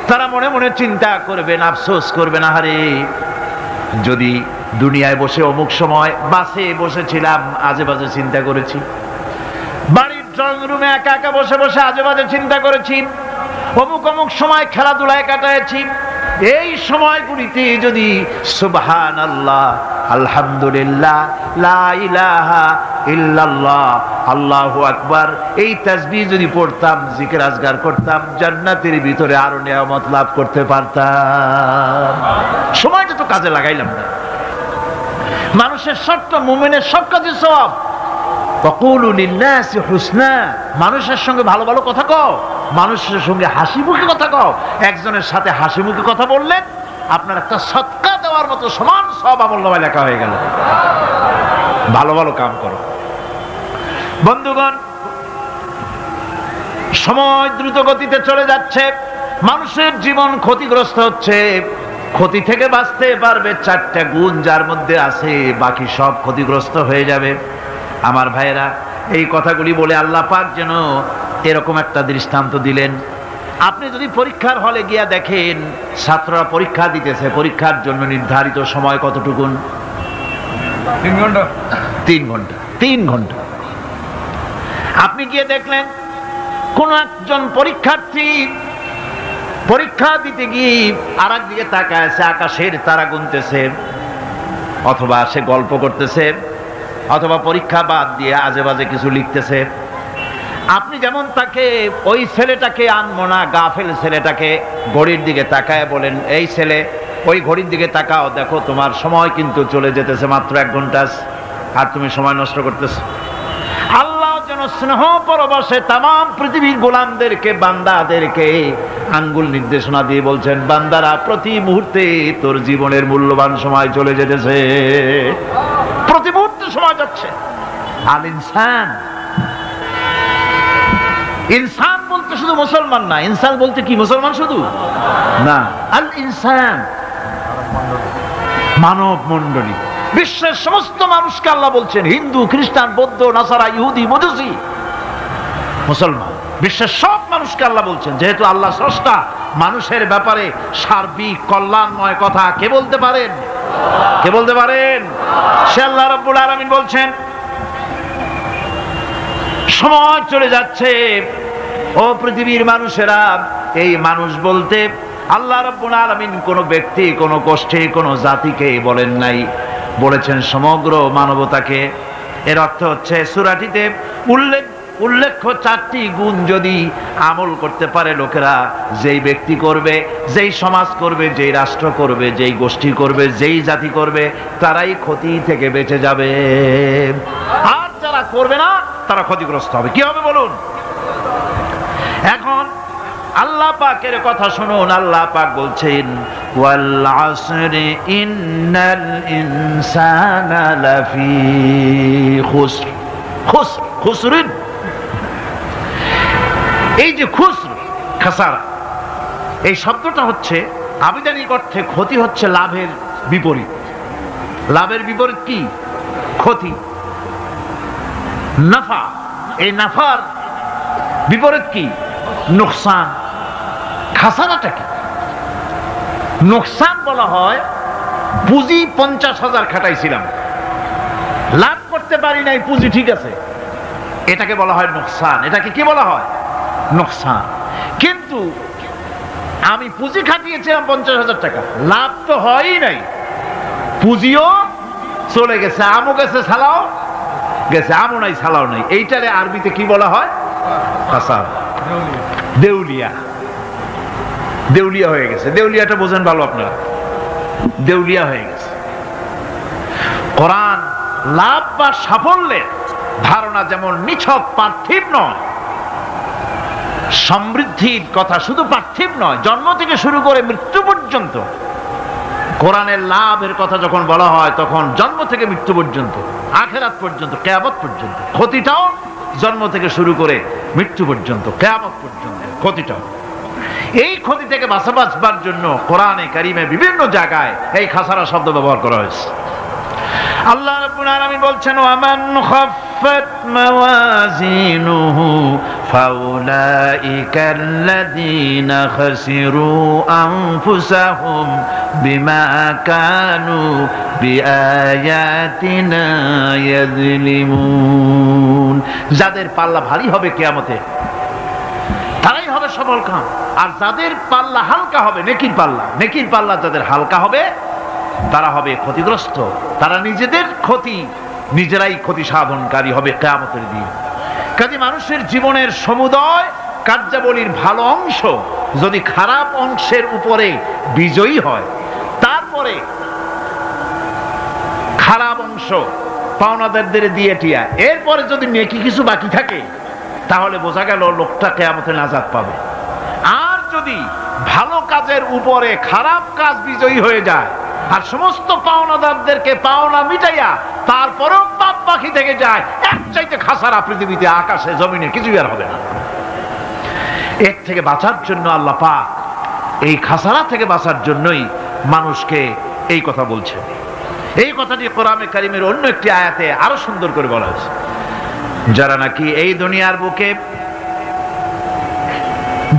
Speaker 1: তারা মনে মনে চিন্তা করবেন, আফসোস করবেন, আহারে যদি দুনিয়ায় বসে অমুক সময় বাসে বসেছিলাম, আজে বাজে চিন্তা করেছি, বাড়ির ড্রয়িং রুমে একা একা বসে বসে আজে বাজে চিন্তা করেছি, অমুক অমুক সময় খেলাধুলায় কাটাইছি। এই সময়গুলিতে যদি সুবহানাল্লাহ, আলহামদুলিল্লাহ, লা ইলাহা ইল্লাল্লাহ, আল্লাহু আকবার, এই তাসবিহ যদি পড়তাম, জিকির আজগার করতাম, জান্নাতের ভিতরে আরো নিয়ামত লাভ করতে পারতাম। সময়টা তো কাজে লাগাইলাম না। মানুষের শর্ত, মুমিনের সব কাজে সওয়াব। ওয়াকুলু লিন্নাসি হুসনা, মানুষের সঙ্গে ভালো ভালো কথা কও, মানুষের সঙ্গে হাসি মুখে কথা কও। একজনের সাথে হাসি মুখে কথা বললেন, আপনার একটা সদকা দেওয়ার মতো সমান সব আমলনামায় লেখা হয়ে গেল। ভালো ভালো কাম করো। বন্ধুগণ, সময় দ্রুত গতিতে চলে যাচ্ছে, মানুষের জীবন ক্ষতিগ্রস্ত হচ্ছে। ক্ষতি থেকে বাঁচতে পারবে 4টা গুণ যার মধ্যে আছে, বাকি সব ক্ষতিগ্রস্ত হয়ে যাবে। আমার ভাইয়েরা, এই কথাগুলি বলে আল্লাহ পাক যেন এরকম একটা দৃষ্টান্ত দিলেন। আপনি যদি পরীক্ষার হলে গিয়া দেখেন ছাত্ররা পরীক্ষা দিতেছে, পরীক্ষার জন্য নির্ধারিত সময় কতটুকুন?
Speaker 3: 3 ঘন্টা।
Speaker 1: 3 ঘন্টা। 3 ঘন্টা। আপনি গিয়ে দেখলেন কোন একজন পরীক্ষার্থী পরীক্ষা দিতে গিয়ে আর একদিকে তাকায় আছে, আকাশের তারা গুনতেছে, অথবা সে গল্প করতেছে, অথবা পরীক্ষা বাদ দিয়ে আজে বাজে কিছু লিখতেছে। আপনি যেমন তাকে, ওই ছেলেটাকে আনমনা গাফেল ছেলেটাকে ঘড়ির দিকে তাকায় বলেন, এই ছেলে ওই ঘড়ির দিকে তাকাও, দেখো তোমার সময় কিন্তু চলে যেতেছে মাত্র 1 ঘন্টা, আর তুমি সময় নষ্ট করতেছ। আল্লাহ যেন স্নেহ পরবশে তামাম পৃথিবীর গোলামদেরকে, বান্দাদেরকে আঙ্গুল নির্দেশনা দিয়ে বলছেন, বান্দারা প্রতি মুহূর্তে তোর জীবনের মূল্যবান সময় চলে যেতেছে, প্রতি মুহূর্তে সময় যাচ্ছে। আল ইনসান, ইনসান বলতে শুধু মুসলমান না, ইনসান বলতে কি মুসলমান শুধু না, আল ইনসান মানব মণ্ডলী, বিশ্বের সমস্ত মানুষকে আল্লাহ বলছেন, হিন্দু, খ্রিস্টান, বৌদ্ধ, নাসারা, ইহুদি, মজুসি, মুসলমান, বিশ্বের সব মানুষকে আল্লাহ বলছেন। যেহেতু আল্লাহ স্রষ্টা, মানুষের ব্যাপারে সার্বিক কল্যাণময় কথা কে বলতে পারেন? কে বলতে পারেন? সে আল্লাহ রাব্বুল আলামিন বলছেন, সময় চলে যাচ্ছে ও পৃথিবীর মানুষেরা। এই মানুষ বলতে আল্লাহ রাব্বুল আলামিন কোন ব্যক্তি, কোন গোষ্ঠী, কোন জাতিকে বলেন নাই, বলেছেন সমগ্র মানবতাকে। এর অর্থ হচ্ছে সূরাটিতে উল্লেখ্য 4টি গুণ যদি আমল করতে পারে লোকেরা, যেই ব্যক্তি করবে, যেই সমাজ করবে, যেই রাষ্ট্র করবে, যেই গোষ্ঠী করবে, যেই জাতি করবে, তারাই ক্ষতি থেকে বেঁচে যাবে। আর যারা করবে না তারা ক্ষতিগ্রস্ত হবে। কি হবে বলুন? এখন আল্লাহ পাকের কথা শুনুন। আল্লাহ পাক বলছেন, ওয়াল আসরি ইন্নাল ইনসানা লাফি খুসর। খুসর, খুসরিন, এই যে খুসর, খাসারা, এই শব্দটা হচ্ছে আবিধানিক অর্থে ক্ষতি হচ্ছে লাভের বিপরীত। লাভের বিপরীত কি? ক্ষতি। নাফা, এই নাফার বিপরীত কি? নোকসান। খাসারাটা কি? নোকসান বলা হয় পুঁজি 50,000 খাটাইছিলাম, লাভ করতে পারি নাই, পুঁজি ঠিক আছে, এটাকে বলা হয় নোকসান। এটাকে কি বলা হয়? নোকসান। কিন্তু আমি পুঁজি খাটিয়েছিলাম 50,000 টাকা, লাভ তো হয়ই নাই, পুঁজিও চলে গেছে, আমও গেছে ছালাও গেছে, আমও নাই ছালাও নাই। এইটারে আরবিতে কি বলা হয়? খাসার। দেউলিয়া। দেউলিয়া হয়ে গেছে। দেউলিয়াটা বোঝেন ভালো আপনারা, দেউলিয়া হয়ে গেছে। কোরআন লাভ বা সাফল্যের ধারণা যেমন নিছক পার্থিব নয়, সমৃদ্ধির কথা শুধু পার্থিব নয়, জন্ম থেকে শুরু করে মৃত্যু পর্যন্ত কোরআনের লাভের কথা যখন বলা হয় তখন জন্ম থেকে মৃত্যু পর্যন্ত, আখিরাত পর্যন্ত, কিয়ামত পর্যন্ত। ক্ষতিটাও জন্ম থেকে শুরু করে মৃত্যু পর্যন্ত, কিয়ামত পর্যন্ত ক্ষতিটাও। এই ক্ষতি থেকে বাঁচবার জন্য কোরআনে কারিমে বিভিন্ন জায়গায় এই খাসারা শব্দ ব্যবহার করা হয়েছে। আল্লাহ রাব্বুল আলামিন বলছেন, ওয়ামান খাফফাত মাওয়াজিনুহু ফাউলাইকাল্লাযীনা খাসিরু আনফুসাহুম বিমা কানু বিআয়াতিনা ইয়াযলিমুন। যাদের পাল্লা ভারী হবে কিয়ামতে তারাই হবে সফলকাম, আর যাদের পাল্লা হালকা হবে, নেকির পাল্লা, নেকির পাল্লা যাদের হালকা হবে তারা হবে ক্ষতিগ্রস্ত। তারা নিজেদের ক্ষতি নিজেরাই ক্ষতি সাধনকারী হবে কিয়ামতের দিন। কাজে মানুষের জীবনের সমুদয় কার্যাবলীর ভালো অংশ যদি খারাপ অংশের উপরে বিজয়ী হয়, তারপরে খারাপ অংশ পাওনাদারদের দিয়ে টিয়া, এরপরে যদি নেকি কিছু বাকি থাকে তাহলে বোঝা গেল লোকটা কিয়ামতে নাজাত পাবে। আর যদি ভালো কাজের উপরে খারাপ কাজ বিজয়ী হয়ে যায় আর সমস্ত পাওনাদারদেরকে পাওনা মিটাইয়া তারপরেও পাপ বাকি থেকে যায়, এক চাইতে খাসারা পৃথিবীতে আকাশে জমিনে কিছুই আর হবে না। এর থেকে বাঁচার জন্য আল্লাহ পাক এই খাসারা থেকে বাঁচার জন্যই মানুষকে এই কথা বলছে। এই কথাটি কোরআনে কারিমের অন্য একটি আয়াতে আরো সুন্দর করে বলা হয়েছে, যারা নাকি এই দুনিয়ার বুকে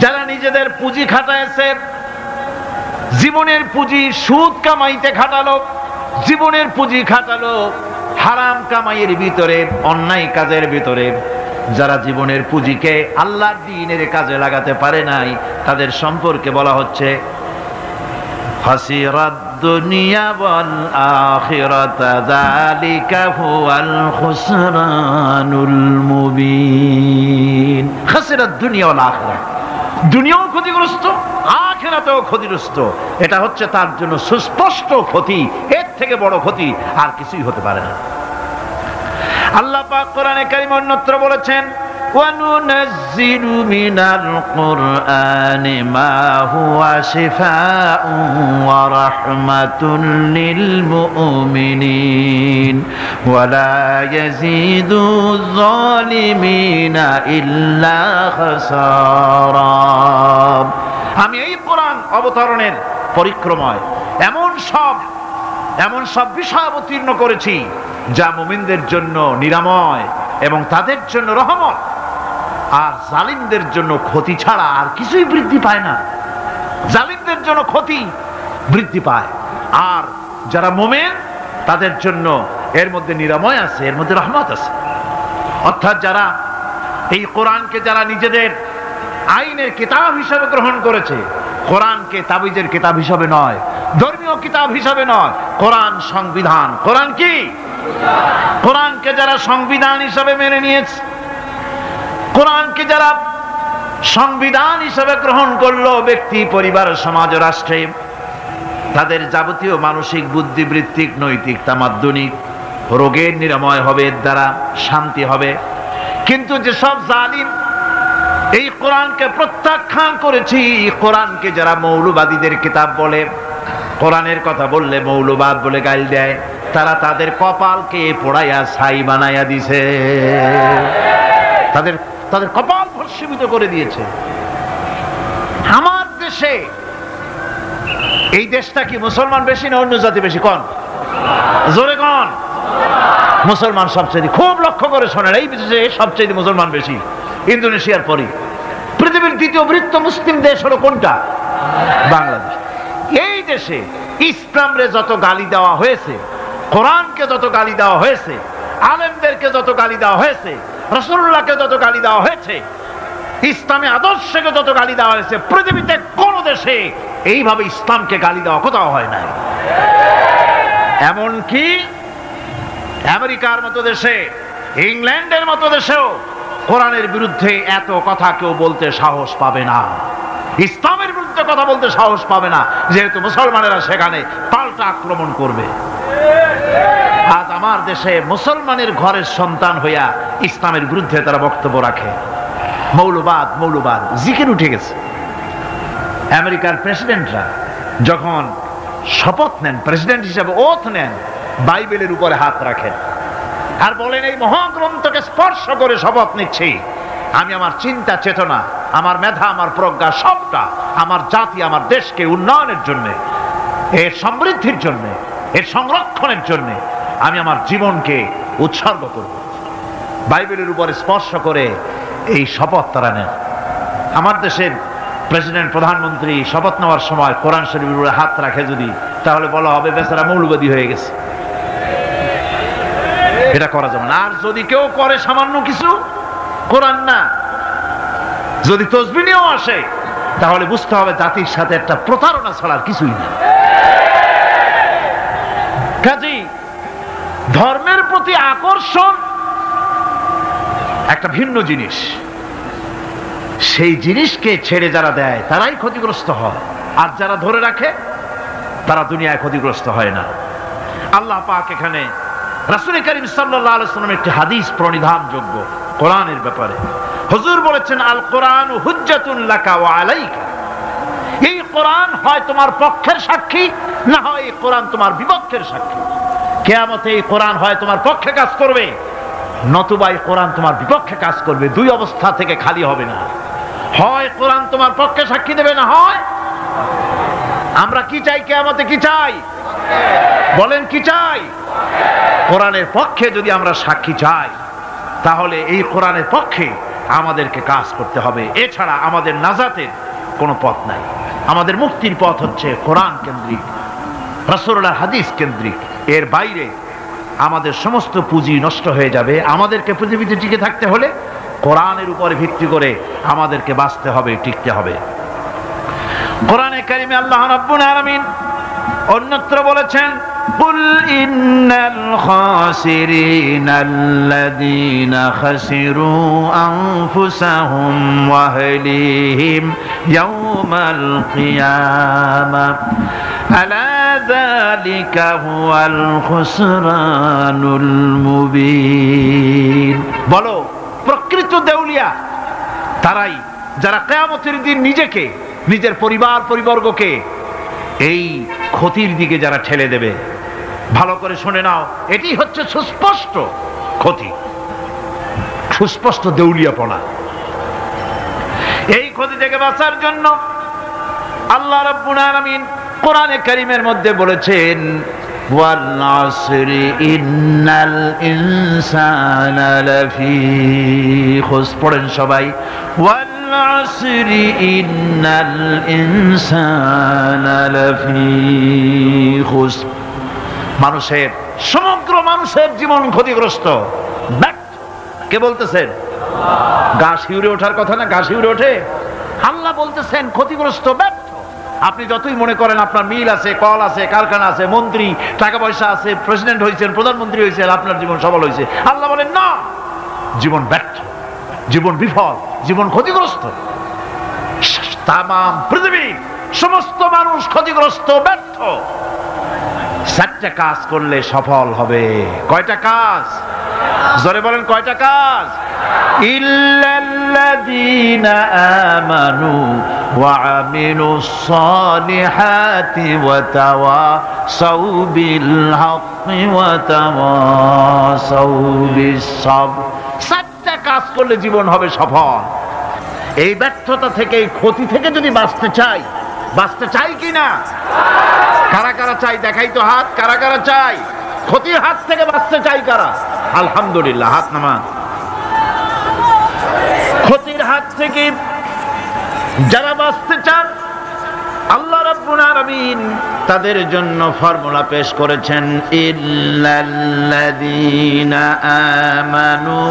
Speaker 1: যারা নিজেদের পুঁজি খাটাইছে, জীবনের পুঁজি সুদ কামাইতে খাটালো, জীবনের পুঁজি খাটালো হারাম কামাইয়ের ভিতরে, অন্যায় কাজের ভিতরে, যারা জীবনের পুঁজিকে আল্লাহর দ্বীনের কাজে লাগাতে পারে নাই, তাদের সম্পর্কে বলা হচ্ছে খাসিরাদ দুনিয়া ওয়াল আখিরাতা যালিকা হুয়াল খুসরানুল মুবিন। খাসিরাদ দুনিয়া ওয়াল আখিরাত, দুনিয়াও ক্ষতিগ্রস্ত, আখিরাতেও ক্ষতিগ্রস্ত। এটা হচ্ছে তার জন্য সুস্পষ্ট ক্ষতি, এর থেকে বড় ক্ষতি আর কিছুই হতে পারে না। আল্লাহ পাক কোরআনে কারীম অন্যত্র বলেছেন, ওয়ানুনাজ্জিলু মিনাল কুরআনি মা হুয়া শিফাউন ওয়া রাহমাতুন লিল মুমিনিন ওয়া লা ইয়াজিদু যালিমিনা ইল্লা খাসারা। আমি এই কোরআন অবতরণের পরিক্রমায় এমন সব বিষয় অবতীর্ণ করেছি যা মুমিনদের জন্য নিরাময় এবং তাদের জন্য রহমত, আর জালিমদের জন্য ক্ষতি ছাড়া আর কিছুই বৃদ্ধি পায় না। জালিমদের জন্য ক্ষতি বৃদ্ধি পায়, আর যারা মুমিন তাদের জন্য এর মধ্যে নিরাময় আছে, এর মধ্যে রহমত আছে। অর্থাৎ যারা এই কোরআনকে যারা নিজেদের আইনের কিতাব হিসাবে গ্রহণ করেছে, কোরআনকে তাবিজের কিতাব হিসাবে নয়, ধর্মীয় কিতাব হিসাবে নয়, কোরআন সংবিধান। কোরআন কি? কোরআনকে যারা সংবিধান হিসাবে মেনে নিয়েছে, কোরআনকে যারা সংবিধান হিসাবে গ্রহণ করলো, ব্যক্তি, পরিবার, সমাজ, রাষ্ট্রে তাদের যাবতীয় মানসিক, বুদ্ধিবৃত্তিক, নৈতিক, তামাদ্দুনিক রোগের নিরাময় হবে, এর দ্বারা শান্তি হবে। কিন্তু যেসব জালিম এই কোরআনকে প্রত্যাখ্যান করেছি, কোরআনকে যারা মৌলবাদীদের কিতাব বলে, কোরআনের কথা বললে মৌলবাদ বলে গাল দেয়, তারা তাদের কপালকে পোড়াইয়া ছাই বানাইয়া দিছে, তাদের কপাল ভস্মীভূত করে দিয়েছে। আমার দেশে এই দেশটা কি মুসলমান বেশি না অন্য জাতি বেশি? কোন জোরে কোন? মুসলমান সবচেয়ে। খুব লক্ষ্য করে শোনেন, এই দেশে সবচেয়ে মুসলমান বেশি, ইন্দোনেশিয়ার পরে। পৃথিবীর দ্বিতীয় বৃহত্তম মুসলিম দেশ হলো কোনটা? বাংলাদেশ। এই দেশে ইসলামরে যত গালি দেওয়া হয়েছে, কোরআনকে যত গালি দেওয়া হয়েছে, আলেমদেরকে যত গালি দেওয়া হয়েছে, রাসূলুল্লাহকে যত গালি দেওয়া হয়েছে, ইসলামী আদর্শকে যত গালি দেওয়া হয়েছে, পৃথিবীতে কোন দেশে এইভাবে ইসলামকে গালি দেওয়া কোথাও হয় নাই। এমনকি আমেরিকার মতো দেশে, ইংল্যান্ডের মতো দেশেও কোরআনের বিরুদ্ধে এত কথা কেউ বলতে সাহস পাবে না, ইসলামের বিরুদ্ধে কথা বলতে সাহস পাবে না, যেহেতু মুসলমানেরা সেখানে পাল্টা আক্রমণ করবে। আজ আমার দেশে মুসলমানের ঘরের সন্তান হইয়া ইসলামের বিরুদ্ধে তারা বক্তব্য রাখে। মৌলবাদ মৌলবাদ জিকির উঠে গেছে। আমেরিকার প্রেসিডেন্টরা যখন শপথ নেন, প্রেসিডেন্ট হিসেবে ওথ নেন, বাইবেলের উপরে হাত রাখেন আর বলেন, এই মহাগ্রন্থকে স্পর্শ করে শপথ নিচ্ছি, আমি আমার চিন্তা চেতনা, আমার মেধা, আমার প্রজ্ঞা সবটা আমার জাতি, আমার দেশকে উন্নয়নের জন্য, এর সমৃদ্ধির জন্য, এর সংরক্ষণের জন্য আমি আমার জীবনকে উৎসর্গ করব। বাইবেলের উপরে স্পর্শ করে এই শপথ তারা নেন। আমার দেশের প্রেসিডেন্ট, প্রধানমন্ত্রী শপথ নেওয়ার সময় কোরআন শরীফের উপরে হাত রাখে যদি, তাহলে বলা হবে বেচারা মৌলবাদী হয়ে গেছে। এটা করা যাবে না। আর যদি কেউ করে সামান্য কিছু, কোরআন না, যদি তসবিহ নিয়েও আসে, তাহলে বুঝতে হবে জাতির সাথে একটা প্রতারণা ছাড়া কিছুই না। কাজেই ধর্মের প্রতি আকর্ষণ একটা ভিন্ন জিনিস, সেই জিনিসকে ছেড়ে যারা দেয় তারাই ক্ষতিগ্রস্ত হয়, আর যারা ধরে রাখে তারা দুনিয়ায় ক্ষতিগ্রস্ত হয় না। আল্লাহ পাক এখানে রাসূল করিম সাল্লাল্লাহু আলাইহি ওয়াসাল্লামের একটি হাদিস প্রণিধানযোগ্য কোরআনের ব্যাপারে। হুজুর বলেছেন, আল কোরআন হুজ্জাতুন লাকা ওয়া আলাইকা। এই কোরআন হয় তোমার পক্ষের সাক্ষী, না হয় এই কোরআন তোমার বিপক্ষের সাক্ষী। কিয়ামতে এই কোরআন হয় তোমার পক্ষে কাজ করবে, নতুবা এই কোরআন তোমার বিপক্ষে কাজ করবে। দুই অবস্থা থেকে খালি হবে না, হয় কোরআন তোমার পক্ষে সাক্ষী দেবে, না হয়। আমরা কি চাই? কিয়ামতে কি চাই? বলেন কি চাই? কোরআনের পক্ষে যদি আমরা সাক্ষী চাই, তাহলে এই কোরআনের পক্ষে আমাদেরকে কাজ করতে হবে। এছাড়া আমাদের নাজাতের কোনো পথ নাই। আমাদের মুক্তির পথ হচ্ছে কোরআন কেন্দ্রিক, রাসূলুল্লাহর হাদিস কেন্দ্রিক। এর বাইরে আমাদের সমস্ত পুঁজি নষ্ট হয়ে যাবে। আমাদেরকে পৃথিবীতে টিকে থাকতে হলে কোরআনের উপরে ভিত্তি করে আমাদেরকে বাঁচতে হবে, টিকতে হবে। কোরআনে কারিমে আল্লাহ রাব্বুল আলামিন অন্যত্র বলেছেন, কুল ইন্নাল খাসিরিনাল্লাযীনা খাসিরু আনফুসাহুম ওয়া আহলিহিম ইয়াওমাল কিয়ামাহ আলা যালিকা হুয়াল খুসরানুল মুবিন। বলো, প্রকৃত দেউলিয়া তারাই যারা কিয়ামতের দিন নিজেকে, নিজের পরিবার পরিবর্গকে এই ক্ষতির দিকে যারা ঠেলে দেবে। ভালো করে শুনে নাও, এটি হচ্ছে সুস্পষ্ট ক্ষতি, সুস্পষ্ট দেউলিয়াপনা। এই ক্ষতি থেকে বাঁচার জন্য আল্লাহ রাব্বুল আলামিন কোরআনে কারীমের মধ্যে বলেছেন, ওয়াল আসরি ইন্নাল ইনসানা লাফি খুস। পড়েন সবাই, ওয়াল আসরি ইন্নাল ইনসানা লাফি খুস। মানুষের, সমগ্র মানুষের জীবন ক্ষতিগ্রস্ত, ব্যর্থ। কে বলতেছেন? গা শিউরে ওঠার কথা না? গা শিউরে ওঠে। আল্লাহ বলতেছেন ক্ষতিগ্রস্ত, ব্যর্থ। আপনি যতই মনে করেন আপনার মিল আছে, কল আছে, কারখানা আছে, মন্ত্রী, টাকা পয়সা আছে, প্রেসিডেন্ট হয়েছেন, প্রধানমন্ত্রী হয়েছেন, আপনার জীবন সফল হয়েছে, আল্লাহ বলেন না, জীবন ব্যর্থ, জীবন বিফল, জীবন ক্ষতিগ্রস্ত। তামাম পৃথিবীর সমস্ত মানুষ ক্ষতিগ্রস্ত, ব্যর্থ। চারটা কাজ করলে সফল হবে। কয়টা কাজ? জোরে বলেন, কয়টা কাজ? ইল্লাল্লাযীনা আমানু ওয়া আমিলুস সালিহাতি ওয়া তাওয়াসাউ বিল হাক্কি ওয়া তাওয়াসাউ বিস সাবর। চারটা কাজ করলে জীবন হবে সফল। এই ব্যর্থতা থেকে, এই ক্ষতি থেকে যদি বাঁচতে চাই, বাঁচতে চাই কিনা? কারা কারা চাই দেখাই তো হাত। কারা কারা চাই ক্ষতির হাত থেকে বাঁচতে চাই? কারা? আলহামদুলিল্লাহ, হাত নামান। ক্ষতির হাত থেকে যারা বাঁচতে চান আল্লাহ রাব্বুল আলামিন তাদের জন্য ফর্মুলা পেশ করেছেন, ইল্লাল্লাযীনা আমানু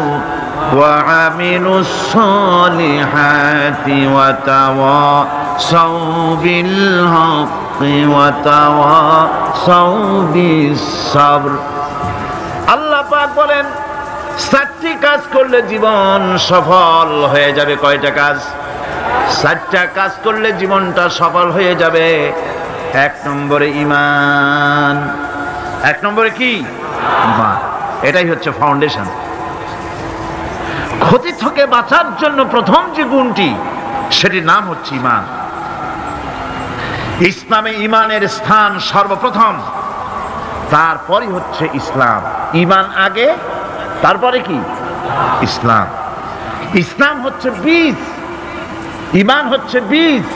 Speaker 1: ওয়া আমিলুস সলিহাতি ওয়া তাওয়াসাউ বিল হাক্কি ওয়া তাওয়াসাউ বিস সাবর। আল্লাহ পাক বলেন 4টি কাজ করলে জীবন সফল হয়ে যাবে। কয়টা কাজ? 4টা কাজ করলে জীবনটা সফল হয়ে যাবে। 1 নম্বরে ঈমান। 1 নম্বরে কি? ঈমান। এটাই হচ্ছে ফাউন্ডেশন। ক্ষতি থেকে বাঁচার জন্য প্রথম যে গুণটি, সেটির নাম হচ্ছে ঈমান। ইসলামে ঈমানের স্থান সর্বপ্রথম, তারপরই হচ্ছে ইসলাম। ঈমান আগে, তারপরে কি? ইসলাম। ইসলাম হচ্ছে বীজ, ঈমান হচ্ছে বীজ,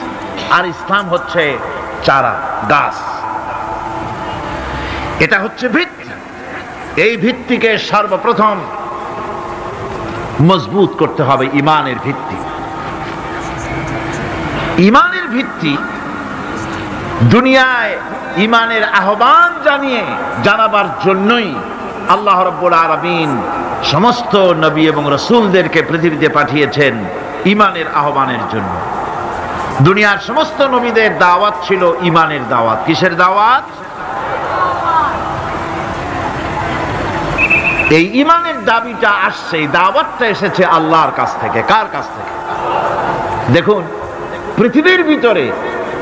Speaker 1: আর ইসলাম হচ্ছে চারা, গাছ। এটা হচ্ছে ভিত্তি। এই ভিত্তিকে সর্বপ্রথম মজবুত করতে হবে। ঈমানের ভিত্তি, ঈমানের ভিত্তি দুনিয়ায় ঈমানের আহ্বান জানাবার জন্যই আল্লাহ রাব্বুল আলামিন সমস্ত নবী এবং রাসূলদেরকে পৃথিবীতে পাঠিয়েছেন ঈমানের আহ্বানের জন্য। দুনিয়ার সমস্ত নবীদের দাওয়াত ছিল ঈমানের দাওয়াত। কিসের দাওয়াত? এই ঈমানের দাবিটা আসছে, এই দাওয়াতটা এসেছে আল্লাহর কাছ থেকে। কার কাছ থেকে? দেখুন, পৃথিবীর ভিতরে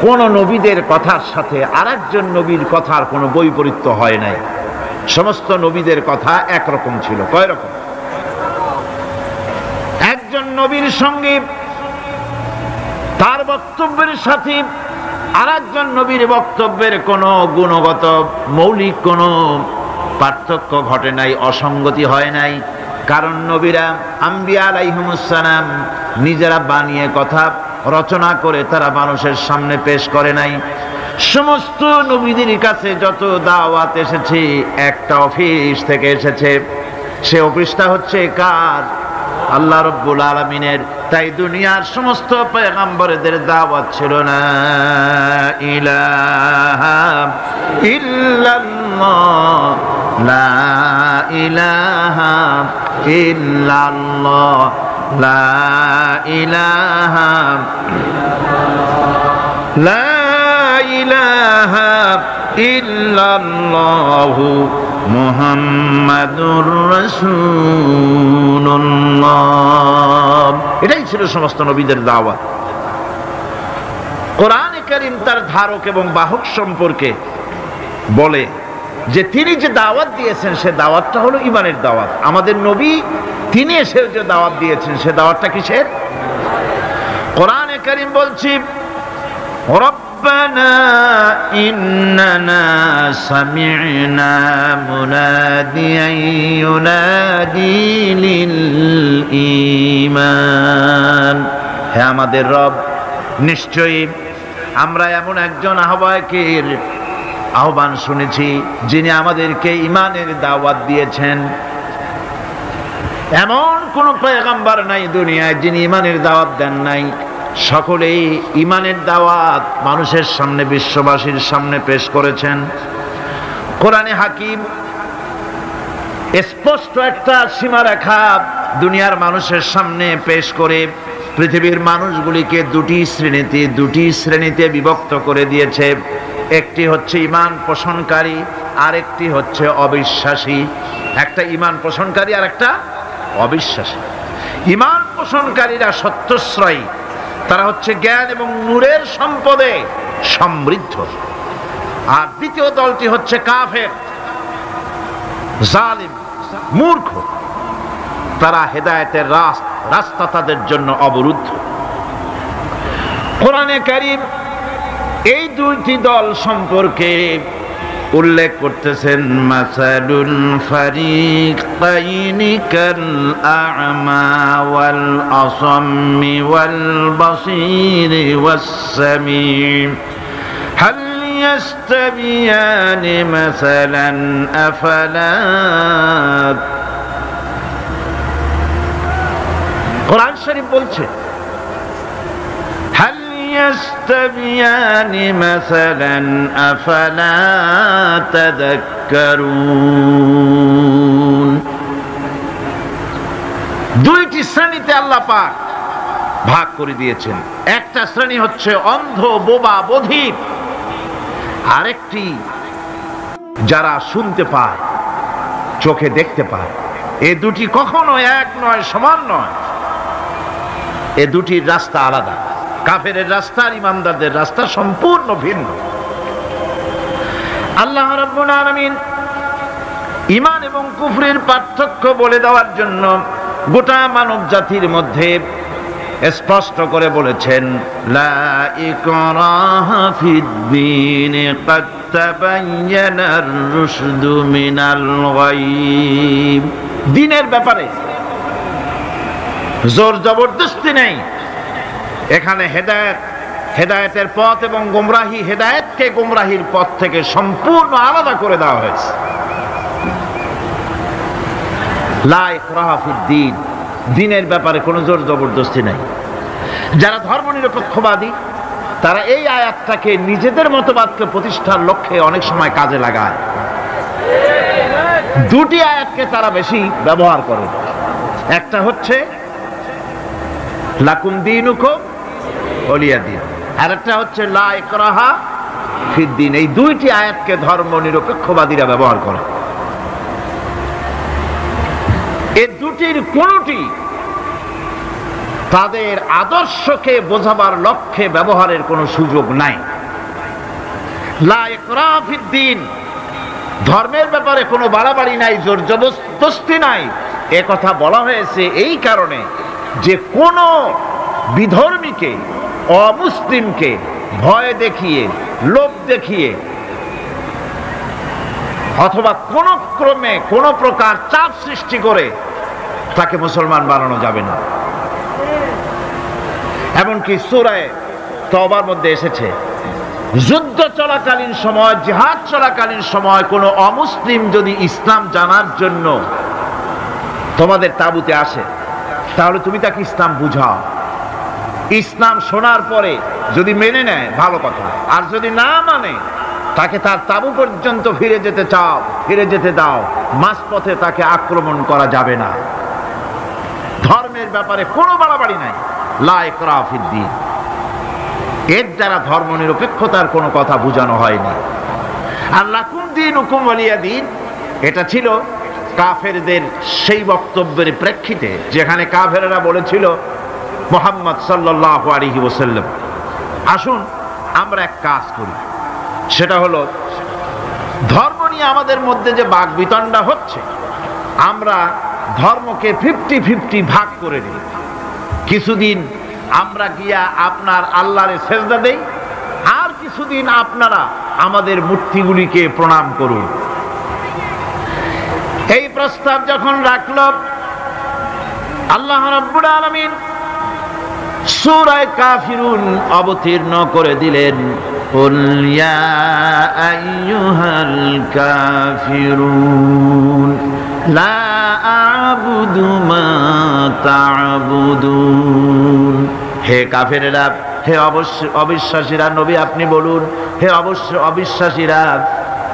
Speaker 1: কোন নবীদের কথার সাথে আরেকজন নবীর কথার কোনো বৈপরীত্য হয় নাই। সমস্ত নবীদের কথা একরকম ছিল। কয় রকম? একজন নবীর সঙ্গে তার বক্তব্যের সাথে আরেকজন নবীর বক্তব্যের কোনো গুণগত মৌলিক কোনো পার্থক্য ঘটে নাই, অসঙ্গতি হয় নাই। কারণ নবীরা আম্বিয়া আলাইহিমুস সালাম নিজেরা বানিয়ে কথা রচনা করে তারা মানুষের সামনে পেশ করে নাই। সমস্ত নবীদের কাছে যত দাওয়াত এসেছে একটা অফিস থেকে এসেছে। সে অফিসটা হচ্ছে কার? আল্লাহ রাব্বুল আলামিনের। তাই দুনিয়ার সমস্ত পয়গম্বরদের দাওয়াত ছিল না ইলাহা ইল্লাল্লাহ, লা ইলাহা ইল্লাল্লাহ, লা ইলাহা লা ইলাহা ইল্লাল্লাহু মুহাম্মাদুর রাসূলুল্লাহ। এটাই ছিল সমস্ত নবীদের দাওয়াত। কোরআনে কারীম তার ধারক এবং বাহক সম্পর্কে বলে যে তিনি যে দাওয়াত দিয়েছেন সে দাওয়াতটা হলো ঈমানের দাওয়াত। আমাদের নবী তিনি এসে যে দাওয়াত দিয়েছেন সে দাওয়াতটা কিসের? কোরআনে কারীম বলছি, রব্বানা ইন্নানা সামি'না মুনাদিয়ান ইউনাদি লিল ঈমান। হে আমাদের রব, নিশ্চয়ই আমরা এমন একজন আহ্বায়কের আহ্বান শুনেছি যিনি আমাদেরকে ঈমানের দাওয়াত দিয়েছেন। এমন কোন পয়গম্বর নাই দুনিয়ায় যিনি ঈমানের দাওয়াত দেন নাই। সকলেই ঈমানের দাওয়াত মানুষের সামনে, বিশ্ববাসীর সামনে পেশ করেছেন। কোরআনে হাকিম স্পষ্ট একটা সীমারেখা দুনিয়ার মানুষের সামনে পেশ করে পৃথিবীর মানুষগুলিকে দুটি শ্রেণীতে বিভক্ত করে দিয়েছে। একটি হচ্ছে ঈমান পোষণকারী, আরেকটি হচ্ছে অবিশ্বাসী। একটা ঈমান পোষণকারী আর একটা অবিশ্বাসী। ঈমান পোষণকারীরা সত্যশ্রয়ী, তারা হচ্ছে জ্ঞান এবং নূরের সম্পদে সমৃদ্ধ। আর দ্বিতীয় দলটি হচ্ছে কাফের, জালিম, মূর্খ। তারা হেদায়েতের রাস্তা তাদের জন্য অবরুদ্ধ। কোরআনে কারীম এই দুইটি দল সম্পর্কে উল্লেখ করতেছেন, মাসালুল ফারিকাইনি কাল আ'মা ওয়াল আসাম্মি ওয়াল বাসীরি ওয়াস সামিঈ হাল ইয়াস্তাবিয়ানি মাসালান আফালা, কোরআন শরীফ বলছে হাল ইয়াস্তাবিয়ানি মাসালান আফালা তাযাক্কারুন। দুইটি শ্রেণীতে আল্লাহ পাক ভাগ করে দিয়েছেন। একটা শ্রেণী হচ্ছে অন্ধ, বোবা, বধির, আরেকটি যারা শুনতে পায়, চোখে দেখতে পায়। এ দুটি কখনো এক নয়, সমান নয়। এ দুটির রাস্তা আলাদা। কাফেরের রাস্তা আর ইমানদারদের রাস্তা সম্পূর্ণ ভিন্ন। আল্লাহ রাব্বুল আলামিন ঈমান এবং কুফরের পার্থক্য বলে দেওয়ার জন্য গোটা মানব জাতির মধ্যে স্পষ্ট করে বলেছেন, লা ইকরাহা ফিদ-দীন ক্বাদ তাবায়্যানার রুশদু মিনাল গায়ব। দ্বীনের ব্যাপারে জোর জবরদস্তি নেই। এখানে হেদায়েতের পথ এবং গোমরাহি, হেদায়েতকে গোমরাহির পথ থেকে সম্পূর্ণ আলাদা করে দেওয়া হয়েছে। লা ইকরাহা ফিদ-দীন, দ্বীনের ব্যাপারে কোনো জোর জবরদস্তি নাই। যারা ধর্মনিরপেক্ষবাদী তারা এই আয়াতটাকে নিজেদের মতবাদকে প্রতিষ্ঠার লক্ষ্যে অনেক সময় কাজে লাগায়। দুটি আয়াতকে তারা বেশি ব্যবহার করে। একটা হচ্ছে লাকুম দীনুকুম ওয়ালিয়া দীন, আর একটা হচ্ছে লা ইকরাহা ফিদ-দীন। এই দুইটি আয়াতকে ধর্মনিরপেক্ষবাদীরা ব্যবহার করে। এই দুটির কোনটি তাদের আদর্শকে বোঝাবার লক্ষ্যে ব্যবহারের কোনো সুযোগ নাই। লা ইকরাহা ফিদ-দীন, ধর্মের ব্যাপারে কোনো বাড়াবাড়ি নাই, জোর জবরদস্তি নাই। এ কথা বলা হয়েছে এই কারণে যে কোন বিধর্মীকে, অমুসলিমকে ভয় দেখিয়ে, লোভ দেখিয়ে অথবা কোন ক্রমে কোন প্রকার চাপ সৃষ্টি করে তাকে মুসলমান বানানো যাবে না। এমনকি সূরা তওবার মধ্যে এসেছে, যুদ্ধ চলাকালীন সময়, জিহাদ চলাকালীন সময় কোন অমুসলিম যদি ইসলাম জানার জন্য তোমাদের তাঁবুতে আসে, তাহলে তুমি তাকে ইসলাম বুঝাও। ইসলাম শোনার পরে যদি মেনে নেয় ভালো কথা, আর যদি না মানে তাকে তার তাঁবু পর্যন্ত ফিরে যেতে চাও, ফিরে যেতে দাও। মাঝপথে তাকে আক্রমণ করা যাবে না। ধর্মের ব্যাপারে কোনো বাড়াবাড়ি নাই। লা ইকরাহা ফিদ-দীন, এর দ্বারা ধর্মনিরপেক্ষতার কোনো কথা বোঝানো হয়নি। আর লাকুম দীনুকুম ওয়ালিয়া দীন, এটা ছিল কাফেরদের সেই বক্তব্যের প্রেক্ষিতে যেখানে কাফেররা বলেছিল মুহাম্মদ সাল্লাল্লাহু আলাইহি ওয়াসাল্লাম, আসুন আমরা এক কাজ করি, সেটা হলো ধর্ম নিয়ে আমাদের মধ্যে যে বাকবিতণ্ডা হচ্ছে, আমরা ধর্মকে 50-50 ভাগ করে নিই। কিছুদিন আমরা গিয়া আপনার আল্লাহরে সেজদা দেই, আর কিছুদিন আপনারা আমাদের মূর্তিগুলিকে প্রণাম করুন। এই প্রস্তাব যখন রাখল, আল্লাহ রাব্বুল আলামিন সূরা কাফিরুন অবতীর্ণ করে দিলেন, কুল ইয়া আইয়ুহাল কাফিরুন লা আ'বুদু মা তা'বুদুন। হে কাফেরেরা, হে অবিশ্বাসীরা, নবী আপনি বলুন, হে অবিশ্বাসীরা,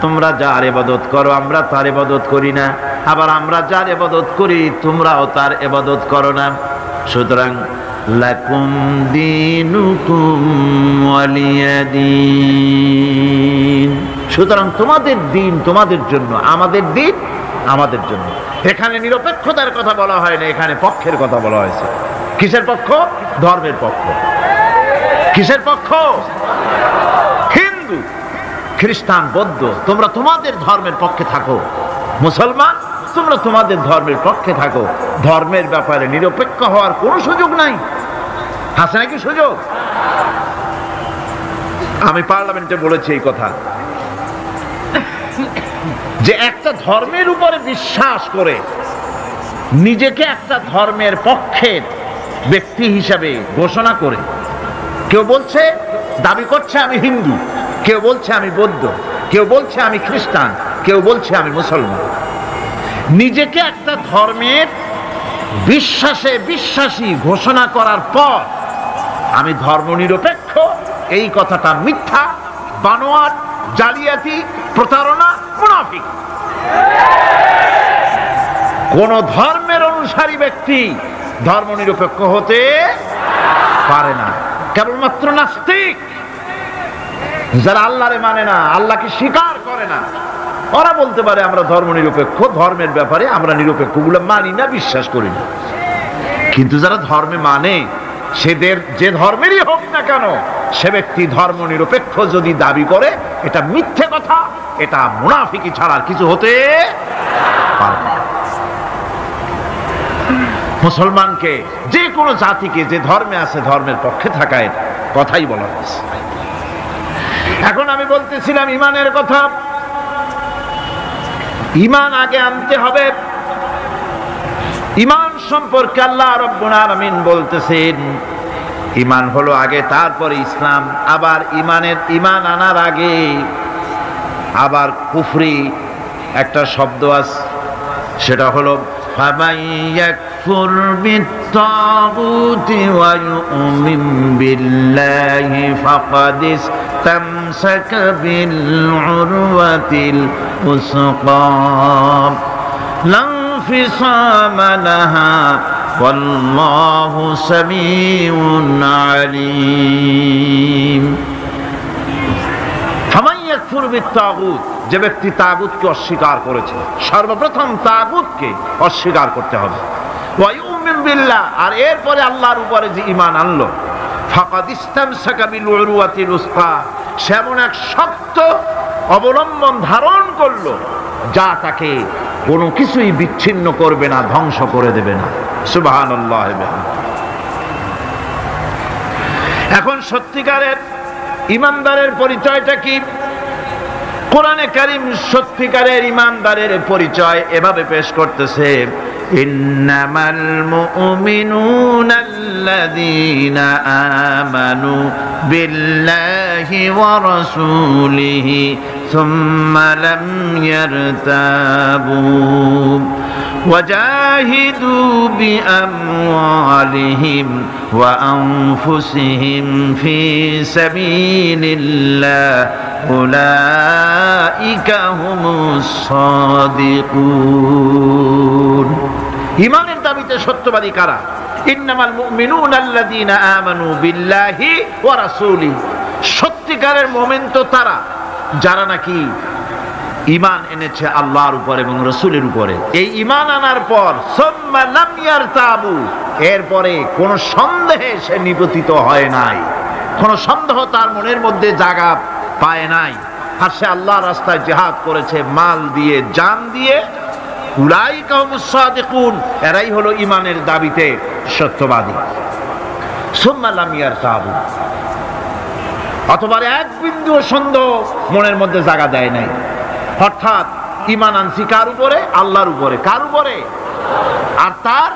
Speaker 1: তোমরা যার ইবাদত করো আমরা তার ইবাদত করি না, আবার আমরা যার ইবাদত করি তোমরাও তার ইবাদত করো না। সুতরাং লাকুম দীনুকুম ওয়ালিয়া দীন, সুতরাং তোমাদের দিন তোমাদের জন্য, আমাদের দিন আমাদের জন্য। এখানে নিরপেক্ষতার কথা বলা হয় না, এখানে পক্ষের কথা বলা হয়েছে। কিসের পক্ষ? ধর্মের পক্ষ। কিসের পক্ষ? হিন্দু, খ্রিস্টান, বৌদ্ধ, তোমরা তোমাদের ধর্মের পক্ষে থাকো। মুসলমান, তোমরা তোমাদের ধর্মের পক্ষে থাকো। ধর্মের ব্যাপারে নিরপেক্ষ হওয়ার কোনো সুযোগ নাই। আছে নাকি সুযোগ? আমি পার্লামেন্টে বলেছি এই কথা, যে একটা ধর্মের উপরে বিশ্বাস করে নিজেকে একটা ধর্মের পক্ষের ব্যক্তি হিসাবে ঘোষণা করে কেউ বলছে, দাবি করছে আমি হিন্দু, কেউ বলছে আমি বৌদ্ধ, কেউ বলছে আমি খ্রিস্টান, কেউ বলছে আমি মুসলমান। নিজেকে একটা ধর্মের বিশ্বাসী ঘোষণা করার পর আমি ধর্মনিরপেক্ষ, এই কথাটা মিথ্যা, বানোয়াট, জালিয়াতি, প্রতারণা, মুনাফিক। কোন ধর্মের অনুসারী ব্যক্তি ধর্মনিরপেক্ষ হতে পারে না। কেবলমাত্র নাস্তিক, যারা আল্লাহরে মানে না, আল্লাহকে স্বীকার করে না, ওরা বলতে পারে আমরা ধর্মনিরপেক্ষ, ধর্মের ব্যাপারে আমরা নিরপেক্ষ, গুলো মানি না, বিশ্বাস করি না। কিন্তু যারা ধর্মে মানে, সেদের যে ধর্মেরই হোক না কেন, সে ব্যক্তি ধর্মনিরপেক্ষ যদি দাবি করে, এটা মিথ্যে কথা, এটা মুনাফিকি ছাড়া আর কিছু হতে পারে না। মুসলমানকে, যে কোনো জাতিকে যে ধর্মে আছে ধর্মের পক্ষে থাকার কথাই বলা হয়েছে। এখন আমি বলতেছিলাম ঈমানের কথা। ঈমান আগে আনতে হবে। ঈমান সম্পর্কে আল্লাহ রাব্বুল আলামিন বলতেছেন ঈমান হলো আগে, তারপরে ইসলাম। আবার ঈমান আনার আগে আবার কুফরি একটা শব্দ আছে, সেটা হলো ফামান ইয়াকফুর বিত্তাগুতি ওয়া ইউমিন বিল্লাহি ফাকাদ ইসতামসাকা বিল উরওয়াতিল উসকা লা ইনফিসামা লাহা ওয়াল্লাহু সামিউন আলীম। ফামান ইয়াকফুর বিত্তাগুত, যে ব্যক্তি তাগুতকে অস্বীকার করেছে, সর্বপ্রথম তাগুতকে অস্বীকার করতে হবে। ওয়া ইউমিন বিল্লাহ, আর এরপরে আল্লাহর উপরে যে ঈমান আনলো, ফাকাদ ইসতামসাকা বিল উরওয়াতিল উসকা, সেমন এক শক্ত অবলম্বন ধারণ করলো যা তাকে কোনো কিছুই বিচ্ছিন্ন করবে না, ধ্বংস করে দেবে না। সুবহানাল্লাহ। এখন সত্যিকারের ঈমানদারের পরিচয়টা কি? কোরআনে কারীম সত্যিকারের ঈমানদারের পরিচয় এভাবে পেশ করতেছে, ইন্নামাল মুমিনুনা আল্লাযীনা আমানু বিল্লাহি ওয়া রাসূলিহি সুম্মা লাম ইয়ারতাবু ওয়াজাহিদু বিআমওয়ালিহিম ওয়া আনফুসিহিম ফি সাবিলিল্লাহ উলাইকা হুমুস সাদিকুন। ঈমানের দাবিতে সত্যবাদী কারা? ইন্নামাল মুমিনুনা আল্লাযীনা আমানু বিল্লাহি ওয়া রাসূলিহি, সত্যিকারের মুমিন তো তারা যারা নাকি ঈমান এনেছে আল্লাহর উপর এবং রাসূলের উপরে। এই ঈমান আনার পর সুম্মা লাম ইয়ারতাবু, এরপরে কোন সন্দেহে সে নিপতিত হয় নাই, কোন সন্দেহ তার মনের মধ্যে জায়গা পায় নাই, আর সে আল্লাহর রাস্তায় জিহাদ করেছে মাল দিয়ে, জান দিয়ে। উলাইকা হুমুস সাদিকুন, এরাই হলো ঈমানের দাবিতে সত্যবাদী। সুম্মা লাম ইয়ারতাবু, অথবা এক বিন্দু সন্দেহ মনের মধ্যে জায়গা দেয় নাই। অর্থাৎ ঈমান আনছি কার উপরে? আল্লাহর উপরে। কার উপরে? আর তার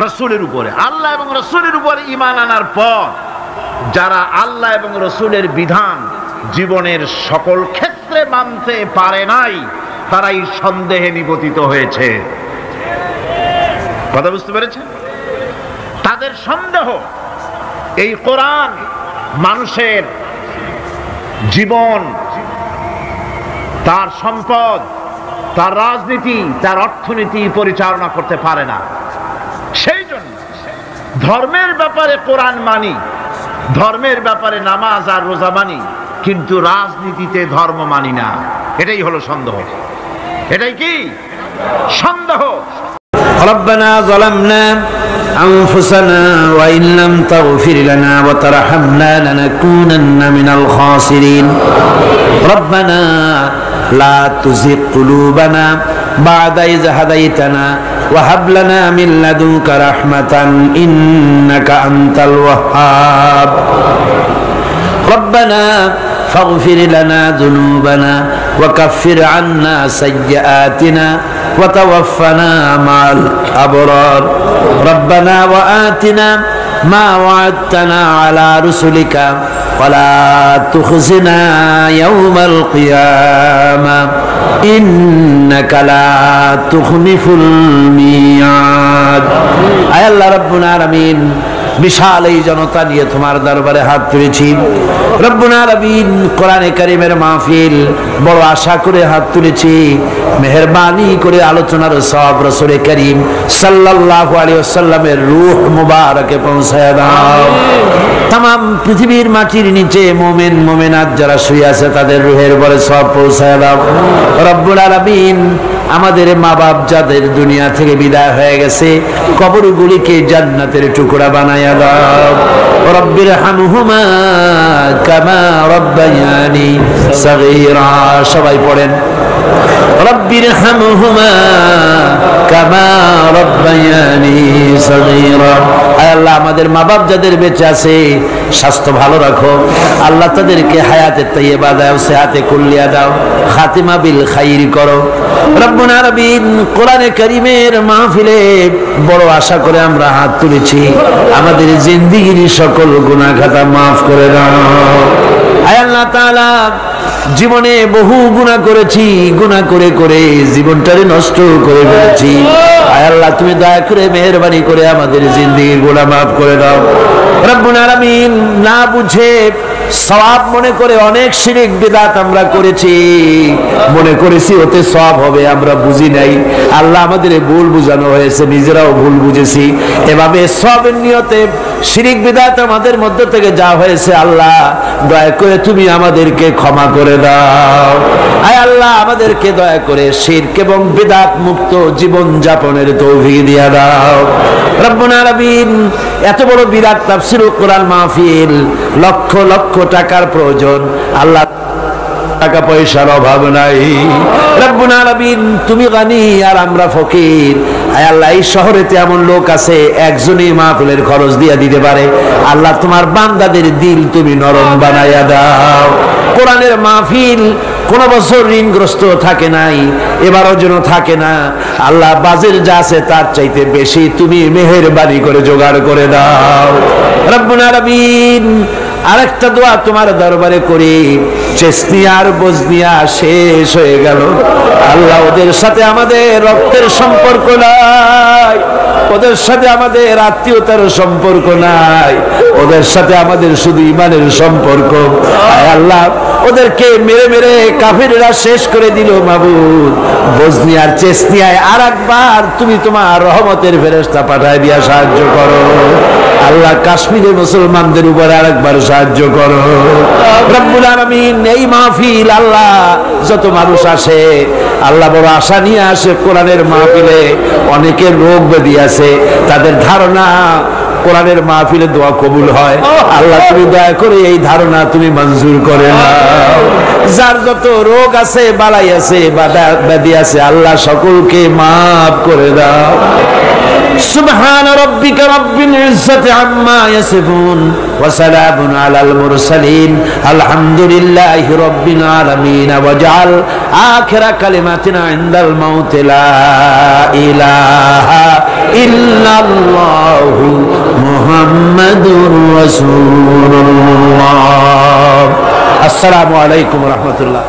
Speaker 1: রাসূলের উপরে। আল্লাহ এবং রাসূলের উপরে ঈমান আনার পর যারা আল্লাহ এবং রাসূলের বিধান জীবনের সকল ক্ষেত্রে মানতে পারে নাই, তারাই সন্দেহে নিপতিত হয়েছে। কথা বুঝতে পেরেছেন? তাদের সন্দেহ এই কোরআন মানুষের জীবন, তার সম্পদ, তার রাজনীতি, তার অর্থনীতি পরিচালনা করতে পারে না। সেই জন্য ধর্মের ব্যাপারে কোরআন মানি, ধর্মের ব্যাপারে নামাজ আর রোজা মানি, কিন্তু রাজনীতিতে ধর্ম মানি না। এটাই হলো সন্দেহ। এটাই কি সন্দেহ?
Speaker 2: ربنا ظلمنا أنفسنا وإن لم تغفر لنا وترحمنا لنكونن من الخاسرين ربنا لا تزغ قلوبنا بعد إذ هديتنا وهب لنا من لدنك رحمة إنك أنت الوهاب ربنا فاغفر لنا ذنوبنا وكفر عنا سيئاتنا وتوفنا مع الأبرار ربنا وآتنا ما وعدتنا على رسلك ওয়ালা তুখজিনা ইয়াউমাল কিয়ামা ইন্নাকা লা তুখলিফুল মিয়াদ। আয় আল্লাহ রাব্বুল আলামিন, বিশাল এই জনতা নিয়ে তোমার দরবারে হাত তুলেছি রব্বুল আলামিন। কোরআনে কারীমের মাহফিল বড় আশা করে হাত তুলেছি, মেহেরবানি করে আলোচনার সওয়াব রাসূল করিম সাল্লাল্লাহু আলাইহি ওয়াসাল্লামের রূহ মুবারকে পৌঁছায় দাও। तमाम পৃথিবীর মাটির নিচে মুমিন মুমিনাত যারা শুয়ে আছে তাদের রূহের উপরে সওয়াব পৌঁছায় দাও রব্বুল আলামিন। আমাদের মা বাপ যাদের দুনিয়া থেকে বিদায় হয়ে গেছে, কবরগুলিকে জান্নাতের টুকরা বানায়া দাও। রব্বির হামহুমা কামা রব্বায়ানি সগীরা। সবাই পড়েন রব্বির হামহুমা কামা রব্বায়ানি সগীরা। আয় আল্লাহ, আমাদের মা বাপ যাদের বেঁচে আছে স্বাস্থ্য ভালো রাখো আল্লাহ, তাদেরকে হায়াতে তাইয়্যিবা দাও, সেহাতে কুল্লিয়া দাও, খাতিমা বিল খাইর করো রব্বুল আলামিন। কোরআনে কারীমের মাহফিলে বড় আশা করে আমরা হাত তুলেছি, আমাদের জিন্দেগির সকল গুনাহ খাতা মাফ করে দাও। আয় আল্লাহ তাআলা, জীবনে বহু গুনাহ করেছি, গুনাহ করে করে জীবনটারে নষ্ট করে ফেলেছি। আয় আল্লাহ, তুমি দয়া করে মেহেরবানি করে আমাদের জিন্দেগির গুনাহ মাফ করে দাও রব্বুল আলামিন। না বুঝে সওয়াব মনে করে অনেক শিরক বিদআত আমরা করেছি, মনে করেছি ওতে সওয়াব হবে, আমরা বুঝি নাই। আল্লাহ, আমাদের ভুল বুঝানো হয়েছে, নিজেরাও ভুল বুঝেছি। এভাবে সওয়াবের নিয়তে শিরক বিদআত আমাদের মধ্য থেকে যা হয়েছে আল্লাহ দয়া করে তুমি আমাদেরকে ক্ষমা করে দাও। আয় আল্লাহ, আমাদেরকে দয়া করে শিরক এবং বিদআত মুক্ত জীবন যাপনের তৌফিক দিয়ে দাও রব্বুল আলামিন। এত বড় বিরাট তাফসীরুল কোরআন মাহফিল, লক্ষ লক্ষ টাকার প্রয়োজন আল্লাহ, টাকা পয়সার অভাব নাই রব্বুল আলামিন। তুমি গানি আর আমরা ফকির। আয় আল্লাহ, এই শহরেতে এমন লোক আছে একজনই মাহফিলের খরচ দিয়ে দিতে পারে। আল্লাহ, তোমার বান্দাদের দিল তুমি নরম বানাইয়া দাও। কোরআনের মাহফিল কোন বছর ঋণগ্রস্ত থাকে নাই, এবারও যেন থাকে না আল্লাহ। বাজেট যা আছে তার চাইতে বেশি তুমি মেহেরবানি করে জোগাড় করে দাও রব্বুল আলামিন। আরেকটা দোয়া তোমার দরবারে করি, চেসনিয়া আর বজনিয়া শেষ হয়ে গেল আল্লাহ, ওদের সাথে আমাদের রক্তের সম্পর্ক নাই, ওদের সাথে আমাদের আত্মীয়তার সম্পর্ক নাই, ওদের সাথে আমাদের শুধু ইমানের সম্পর্ক। আয় আল্লাহ, ওদেরকে মেরে মেরে কাফিররা শেষ করে দিল মাবুদ। বজনিয়ার চেসনিয়ায় আর একবার তুমি তোমার রহমতের ফেরেশতা পাঠায় দিয়া সাহায্য করো আল্লাহ। কাশ্মীরের মুসলমানদের উপর আরেকবার সাহায্য করো রব্বুল আলামিন। এই মাহফিল আল্লাহ, যত মানুষ আসে আল্লাহ বড় আশা নিয়ে আসে কোরআনের মাহফিলে। অনেকের রোগ ব্যাধি আছে, তাদের ধারণা কোরআনের মাহফিলে দোয়া কবুল হয়। আল্লাহ, তুমি দয়া করে এই ধারণা তুমি মঞ্জুর করে নাও। যার যত রোগ আছে, বালাই আছে, ব্যাধি আছে আল্লাহ সকলকে মাফ করে দাও। সুবহান রাব্বিকা রাব্বিল ইজ্জাতি আম্মা ইয়াসিফুন ওয়া সালামুন আলাল মুরসালিন আলহামদুলিল্লাহি রাব্বিল আলামিন। ওয়াজআল আখিরা কালিমাতিনা ইনদাল মাউত লা ইলাহা ইল্লাল্লাহু মুহাম্মাদুর রাসূলুল্লাহ। আসসালামু আলাইকুম ওয়া রাহমাতুল্লাহ।